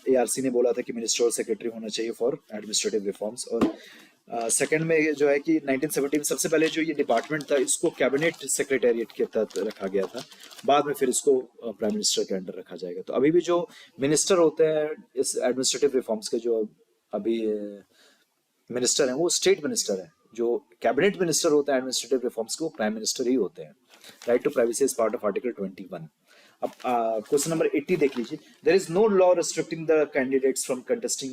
एआरसी ने बोला था कि मिनिस्टर और सेक्रेटरी होना चाहिए फॉर एडमिनिस्ट्रेटिव रिफॉर्म्स। और सेकंड में जो है कि 1970 में सबसे पहले जो ये डिपार्टमेंट था इसको कैबिनेट सेक्रेटेरिएट के तहत रखा गया था, बाद में फिर इसको प्राइम मिनिस्टर के अंडर रखा जाएगा। तो अभी भी जो मिनिस्टर होते हैं इस एडमिनिस्ट्रेटिव रिफॉर्म्स के, जो अभी मिनिस्टर हैं वो स्टेट मिनिस्टर हैं, जो कैबिनेट मिनिस्टर होता है एडमिनिस्ट्रेटिव रिफॉर्म्स के, वो प्राइम मिनिस्टर ही होते हैं। Right to privacy is part of article 21। अब क्वेश्चन नंबर 80 देख लीजिए। There is no law restricting the candidates from contesting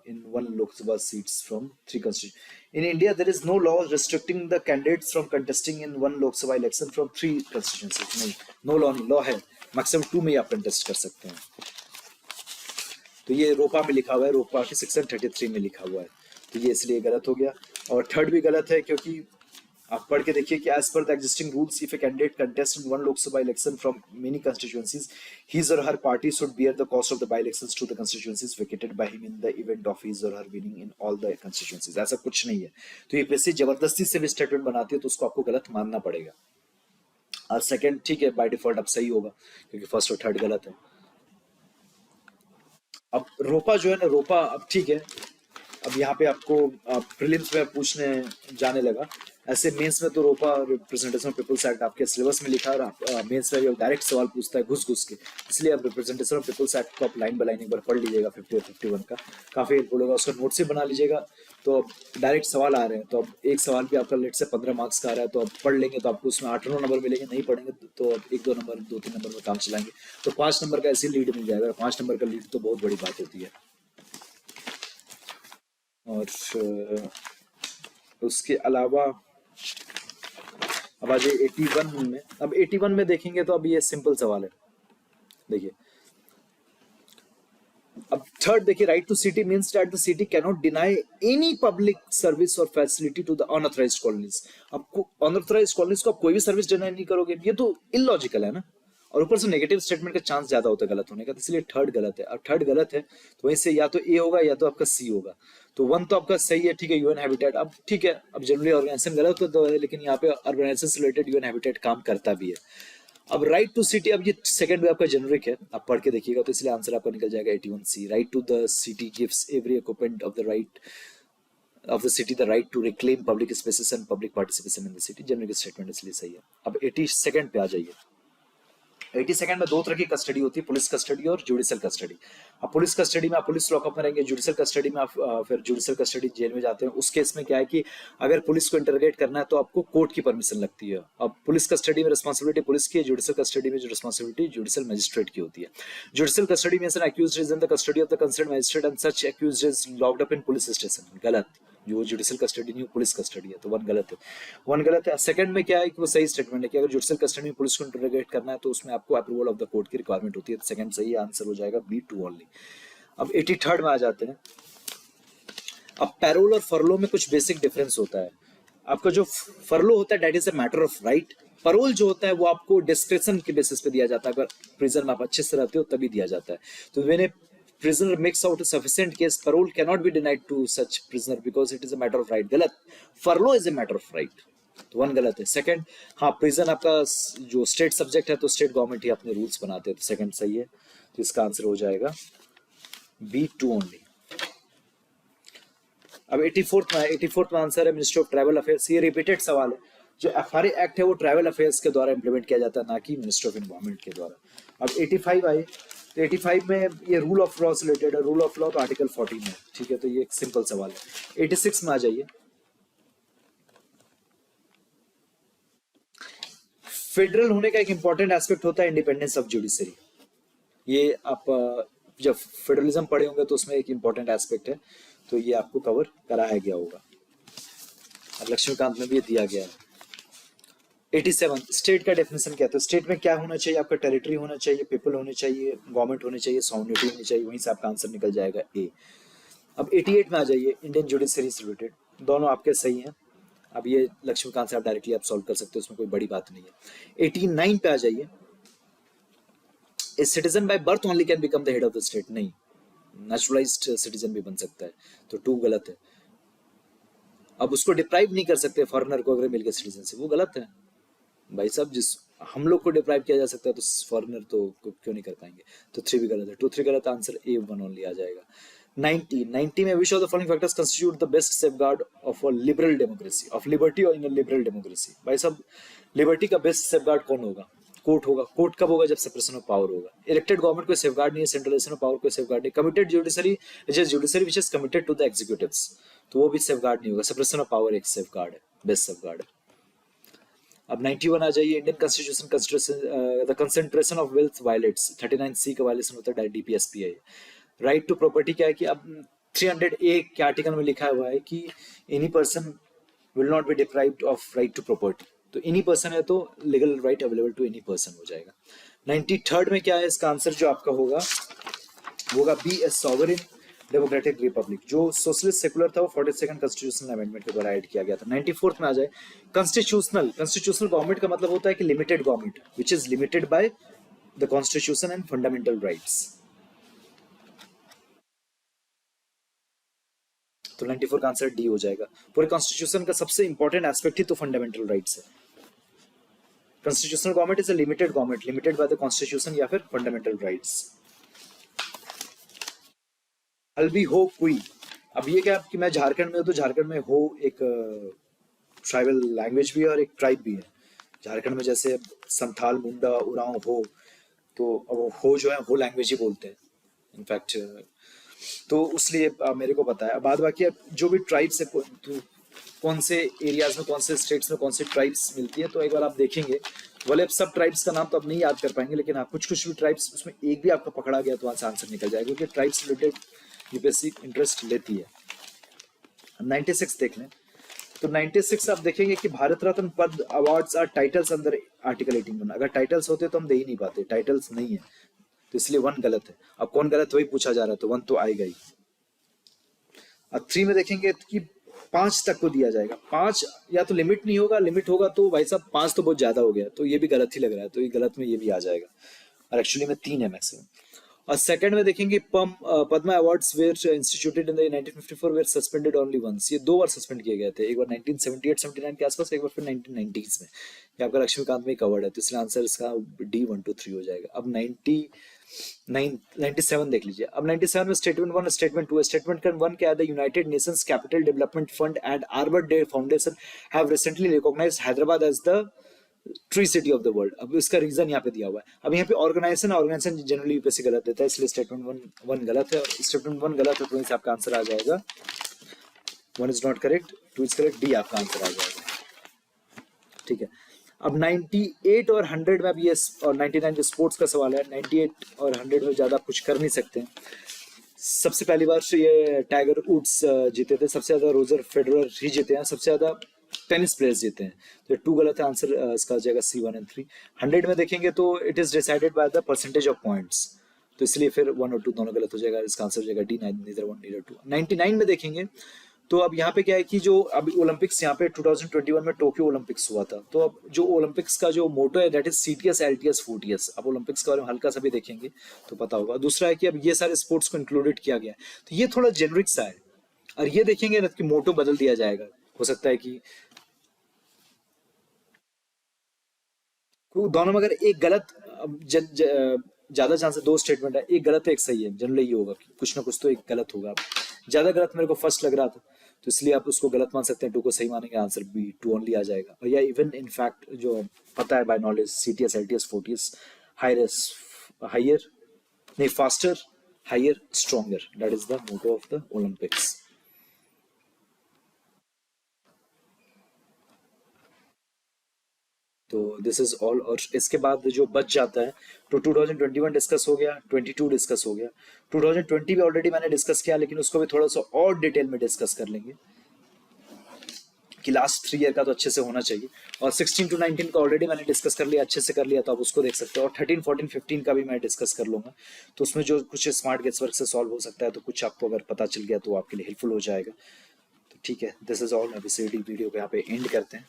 in 1 Lok Sabha seats from 3 constituencies। In India there is no law restricting the candidates from contesting in 1 Lok Sabha election from 3 constituencies। नहीं, नो लॉ नहीं, लॉ है मैक्सिमम 2 में आप कंटेस्ट कर सकते हैं। तो ये रोपा में लिखा हुआ है, रोपा के सेक्शन 33 में लिखा हुआ है, तो ये इसलिए गलत हो गया। और थर्ड भी गलत है, क्योंकि आप पढ़ के देखिए कि as per the existing rules if a candidate contest in 1 Lok Sabha election from many constituencies, his or her party should bear the cost of the by elections to the constituencies vacated by him in the event of his or her winning in all the constituencies. ऐसा कुछ नहीं है। तो ये पैसे जबरदस्ती से भी स्टेटमेंट बनाती है, तो उसको आपको गलत मानना पड़ेगा। और सेकंड ठीक है, बाय डिफॉल्ट अब सही होगा, क्योंकि फर्स्ट और थर्ड गलत है। अब रोपा जो है ना, रोपा अब ठीक है, अब यहाँ पे आपको प्रीलिम्स में पूछने जाने लगा ऐसे मेंस में तो रोपा रिप्रेजेंटेशन ऑफ पीपल्स एक्ट आपके सिलेबस में लिखा है, और मेंस में डायरेक्ट सवाल पूछता है घुस घुस के, इसलिए आप रिप्रेजेंटेशन ऑफ पीपल्स एक्ट को आप लाइन बाय लाइन एक बार पढ़ लीजिएगा 50 और 51 का, काफी हेल्पफुल होगा। उसका नोट से बना लीजिएगा, तो अब डायरेक्ट सवाल आ रहे हैं, तो अब एक सवाल भी आपका लेट से 15 मार्क्स का आ रहा है, तो आप पढ़ लेंगे तो आपको उसमें 8-9 नंबर मिलेंगे, नहीं पढ़ेंगे तो अब 1-2 नंबर 2-3 नंबर में काम चलाएंगे, तो 5 नंबर का ऐसे लीड मिल जाएगा। 5 नंबर का लीड तो बहुत बड़ी बात होती है। और उसके अलावा अब आ जाइए 81 में। अब 81 में देखेंगे तो अब ये सिंपल सवाल है, देखिए अब थर्ड देखिए, right to city means that the city can not deny any public service or facility to the unauthorised colonies. आपको अनऑथराइज्ड कॉलोनीज को आप कोई भी सर्विस डिनाई नहीं करोगे, ये तो इलॉजिकल है ना, और ऊपर से नेगेटिव स्टेटमेंट का चांस ज्यादा होता है गलत होने का, तो इसलिए थर्ड गलत है। अब थर्ड गलत है तो वहीं से या तो ए होगा या तो आपका सी होगा, तो वन तो आपका सही है, ठीक है, यूएन हैबिटेट। अब ठीक है, अब जनरली ऑर्गेनाइजेशन गलत तो है, लेकिन यहाँ पे ऑर्गेनाइजेशन से रिलेटेड यूएन हैबिटेट काम करता भी है। अब राइट टू सिटी, अब ये सेकंड में आपका जेनरिक है, आप पढ़ के देखिएगा तो इसलिए आंसर आपका निकल जाएगा 81C। Right to the city gives every occupant of the right of the city the right to reclaim public spaces and public participation in the city। Generic statement इसलिए सही है। अब 82nd पे आ जाइए। 82nd में दो तरह की कस्टडी होती है, पुलिस कस्टडी और जुडिशियल कस्टडी। अब पुलिस कस्टडी में आप पुलिस लॉकअप में रहेंगे, जुडिशियल कस्टडी में आप फिर जुडिशियल कस्टडी जेल में जाते हैं। उस केस में क्या है कि अगर पुलिस को इंटरोगेट करना है तो आपको कोर्ट की परमिशन लगती है। अब पुलिस कस्टडी में रिस्पॉन्सिबिलिटी पुलिस की है, जुडिशियल कस्टडी में जो रिस्पॉन्सिबिलिटी जुडिशियल मजिस्ट्रेट की होती है। जुडिशियल कस्टडी में accused is in the custody of the concerned magistrate and such accused is locked up in police station. गलत, जो जुडिशियल कस्टडी नहीं पुलिस कस्टडी है, तो वन गलत है, वन गलत है। सेकंड में क्या है कि वो सही स्टेटमेंट है कि अगर जुडिशियल कस्टडी में पुलिस को इंटरोगेट करना है तो उसमें आपको अप्रूवल ऑफ द कोर्ट की रिक्वायरमेंट होती है, तो सेकंड सही आंसर हो जाएगा B2 ओनली। अब 83rd में आ जाते हैं। अब पैरोल और फरलो में कुछ बेसिक डिफरेंस होता है। आपका जो फरलो होता है that is a matter of right, parole जो होता है वो आपको डिस्क्रिप्शन के बेसिस पे दिया जाता है, अगर प्रिजन में आप अच्छे से रहते हो तभी दिया जाता है। तो मैंने prisoner makes out a sufficient case, parole cannot be denied to such prisoner because it is a matter of right। गलत, furlough is a matter of right, तो वन गलत है। सेकंड, हाँ प्रिजन आपका जो स्टेट सब्जेक्ट है तो स्टेट गवर्नमेंट ही अपने रूल्स बनाते हैं, तो सेकंड सही है, तो इसका आंसर हो जाएगा B2 ओनली। अब 84th में आंसर है मिनिस्ट्री ऑफ ट्राइबल अफेयर्स। ये रिपीटेड सवाल है, जो FRA एक्ट है वो ट्राइबल अफेयर्स के द्वारा इंप्लीमेंट किया जाता है, ना कि मिनिस्ट्री ऑफ एनवायरमेंट के द्वारा। अब 85 आए, तो 85 में ये रूल ऑफ लॉ से रिलेटेड है, रूल ऑफ लॉ तो आर्टिकल 14 है, ठीक है, तो ये एक सिंपल सवाल है। 86 में आ जाइए। फेडरल होने का एक इंपॉर्टेंट एस्पेक्ट होता है इंडिपेंडेंस ऑफ जुडिशरी। ये आप जब फेडरलिज्म पढ़े होंगे तो उसमें एक इंपॉर्टेंट एस्पेक्ट है, तो ये आपको कवर कराया गया होगा। अब लक्ष्मीकांत में भी ये दिया गया है। 87 स्टेट का डेफिनेशन क्या था? स्टेट में क्या होना चाहिए? आपका टेरिटरी होना चाहिए, पीपल होने चाहिए, गवर्नमेंट होनी चाहिए, सॉवरेनिटी होनी चाहिए, वहीं से आपका आंसर निकल जाएगा ए। अब 88 में आ जाइए, इंडियन जुडिशरी से रिलेटेड, दोनों आपके सही हैं। अब ये लक्ष्मीकांत से आप डायरेक्टली आप सॉल्व कर सकते हो, उसमें कोई बड़ी बात नहीं है। 89 पे आ जाइए, a citizen by birth only can become the head of the state. नहीं, नेचुरलाइज्ड सिटीजन भी बन सकता है, तो 2 गलत है। अब उसको डिप्राइव नहीं कर सकते फॉरेनर को अगर मिल गया सिटीजन से, वो गलत है भाई साहब। जिस हम लोग को डिप्राइव किया जा सकता है तो फॉरेनर तो क्यों नहीं कर पाएंगे, तो 3 भी गलत है, 2 3 गलत, आंसर A1 ओनली आ जाएगा। 90 में विच of the following factors constitute the best safeguard of a liberal democracy, of liberty और इन अ लिबरल डेमोक्रेसी। भाई साहब लिबर्टी का बेस्ट सेफगार्ड कौन होगा? कोर्ट होगा। कोर्ट कब होगा? जब सेपरेशन ऑफ पावर होगा। इलेक्टेड गवर्नमेंट को सेफगार्ड नहीं है, सेंट्रलाइजेशन ऑफ पावर को सेफगार्ड नहीं। Committed judiciary judiciary which is committed to the executives, तो वो भी सेफगार्ड नहीं होगा। सेपरेशन ऑफ पावर एक सेफगार्ड है, बेस्ट सेफगार्ड है। अब 91 आ जाइए, Indian constitution the concentration of wealth violates, 39C का वायलेशन होता है DPSP। राइट टू प्रॉपर्टी क्या है कि अब 300A के आर्टिकल में लिखा हुआ है कि any person will not be deprived of right to property, तो एनी पर्सन है तो legal right available to any person हो जाएगा। 93rd में क्या है? इसका आंसर जो आपका होगा वो होगा B, ए सॉवरेन डेमोक्रेटिक रिपब्लिक। जो सोशलिस्ट सेकुलर था वो 42nd कॉन्स्टिट्यूशनल अमेंडमेंट के द्वारा ऐड किया गया था। 94th में आ जाए, कॉन्स्टिट्यूशनल गवर्नमेंट का मतलब होता है कि limited government which is limited by the constitution and fundamental rights. तो 94 का आंसर डी हो जाएगा। पूरे कॉन्स्टिट्यूशन का सबसे इंपॉर्टेंट एस्पेक्ट ही तो फंडामेंटल राइट्स है। Constitutional government is a limited government, limited by the constitution या फिर फंडामेंटल राइट्स। हल्बी हो कुई, अब ये क्या कि मैं झारखंड में हूं तो झारखंड में हो एक ट्राइबल लैंग्वेज भी है और एक ट्राइब भी है। झारखंड में जैसे संथाल, मुंडा, उरांव, हो, तो अब हो जो है हो लैंग्वेज ही बोलते हैं इनफैक्ट। तो इसलिए मेरे को पता है। बाद बाकी अब जो भी ट्राइब्स है, तो कौन से एरियाज में, कौन से स्टेट्स में कौन से ट्राइब्स मिलती है, तो एक बार आप देखेंगे। भले अब सब ट्राइब्स का नाम तो आप नहीं याद कर पाएंगे, लेकिन हाँ कुछ कुछ भी ट्राइब्स उसमें एक भी आपका पकड़ा गया तो वहां से आंसर निकल जाएगा, क्योंकि ट्राइब्स रिलेटेड यूपीएससी इंटरेस्ट लेती है। 96 देख लें, तो 96 आप देखेंगे कि भारत रत्न पद अवार्ड्स आर टाइटल्स अंदर आर्टिकल 81। अगर टाइटल्स होते तो हम दे ही नहीं पाते, टाइटल्स नहीं है, तो इसलिए 1 गलत है। अब कौन गलत वही पूछा जा रहा है, तो 1 तो आएगा ही। अब 3 में देखेंगे कि 5 तक को दिया जाएगा। 5 या तो लिमिट नहीं होगा, लिमिट होगा तो भाई साहब 5 तो बहुत ज्यादा हो गया, तो ये भी गलत ही लग रहा है, तो ये गलत में ये भी आ जाएगा, और एक्चुअली में 3 है मैक्सिमम। और सेकंड में देखेंगे Padma awards were instituted in the 1954 were suspended only once. ये 2 बार सस्पेंड किए गए थे, एक बार 1978-79 के आसपास, एक बार फिर 1990s में। ये आपका लक्ष्मीकांत में कवर्ड है, तो इसलिए आंसर इसका D 1 2 3 हो जाएगा। अब 97 देख लीजिए। अब 97 में स्टेटमेंट 1 स्टेटमेंट 2 है। स्टेटमेंट 1 क्या है, the United Nations Capital Development Fund and Harvard Day Foundation have recently recognised Hyderabad as the tree city of the world. अब इसका रीजन यहाँ पे दिया हुआ है। अब यहाँ पे ऑर्गेनाइजेशन जनरली यूपीएससी गलत देता है, इसलिए स्टेटमेंट 1 गलत है। स्टेटमेंट 1 गलत है तो इससे आपका आंसर आ जाएगा 1 is not correct, 2 is correct, D आपका आंसर आ जाएगा। ठीक है। अब 98 और 100 में, अब ये और 99 जो स्पोर्ट्स का सवाल है, 98 और 100 में ज्यादा कुछ कर नहीं सकते। सबसे पहली बार ये टाइगर वुड्स जीते थे, सबसे ज्यादा रोजर फेडरर ही जीते हैं, सबसे ज्यादा टेनिस प्लेयर्स जीते हैं, तो 2 गलत है। आंसर इसका आ जाएगा C1 and 3। 100 में देखेंगे तो it is decided by the percentage of points, तो इसलिए फिर 1 और 2 दोनों गलत हो जाएगा, इसका आंसर हो जाएगा D, neither 1 neither 2। 99 में देखेंगे तो अब यहाँ पे क्या है कि जो अभी ओलंपिक्स यहाँ पे 2021 में टोक्यो ओलंपिक्स हुआ था, तो अब जो ओलंपिक्स का जो मोटो है that is CTS LTS 40S। अब ओलंपिक्स के बारे में हल्का सा भी देखेंगे तो पता होगा। दूसरा है कि अब ये सारे स्पोर्ट्स को इंक्लूडेड किया गया है, तो ये थोड़ा जेनरिक सा है। और ये देखेंगे ना कि मोटो बदल दिया जाएगा, हो सकता है कि दोनों में अगर एक गलत, ज्यादा चांस है 2 स्टेटमेंट है, एक गलत है एक सही है, जनरली ये होगा कि कुछ ना कुछ तो एक गलत होगा। ज्यादा गलत मेरे को फर्स्ट लग रहा था, तो इसलिए आप उसको गलत मान सकते हैं, 2 को सही मानेंगे, आंसर B 2 ओनली आ जाएगा। और या इवन इनफैक्ट जो पता है by knowledge CTS LTS 40S higher नहीं faster higher stronger, that is the motto of the Olympics. तो दिस इज ऑल। और इसके बाद जो बच जाता है, तो 2021 डिस्कस हो गया, 22 डिस्कस हो गया, 2020 भी ऑलरेडी मैंने डिस्कस किया, लेकिन उसको भी थोड़ा सा और डिटेल में डिस्कस कर लेंगे कि लास्ट 3 ईयर का तो अच्छे से होना चाहिए। और 16 to 19 का ऑलरेडी मैंने डिस्कस कर लिया, अच्छे से कर लिया, तो आप उसको देख सकते हो। और 13, 14, 15 का भी मैं डिस्कस कर लूंगा, तो उसमें जो कुछ स्मार्ट गेस वर्क से सॉल्व हो सकता है, तो कुछ आपको अगर पता चल गया तो आपके लिए हेल्पफुल हो जाएगा। तो ठीक है, दिस इज ऑल। अभी सीडी वीडियो को यहाँ पे एंड करते हैं।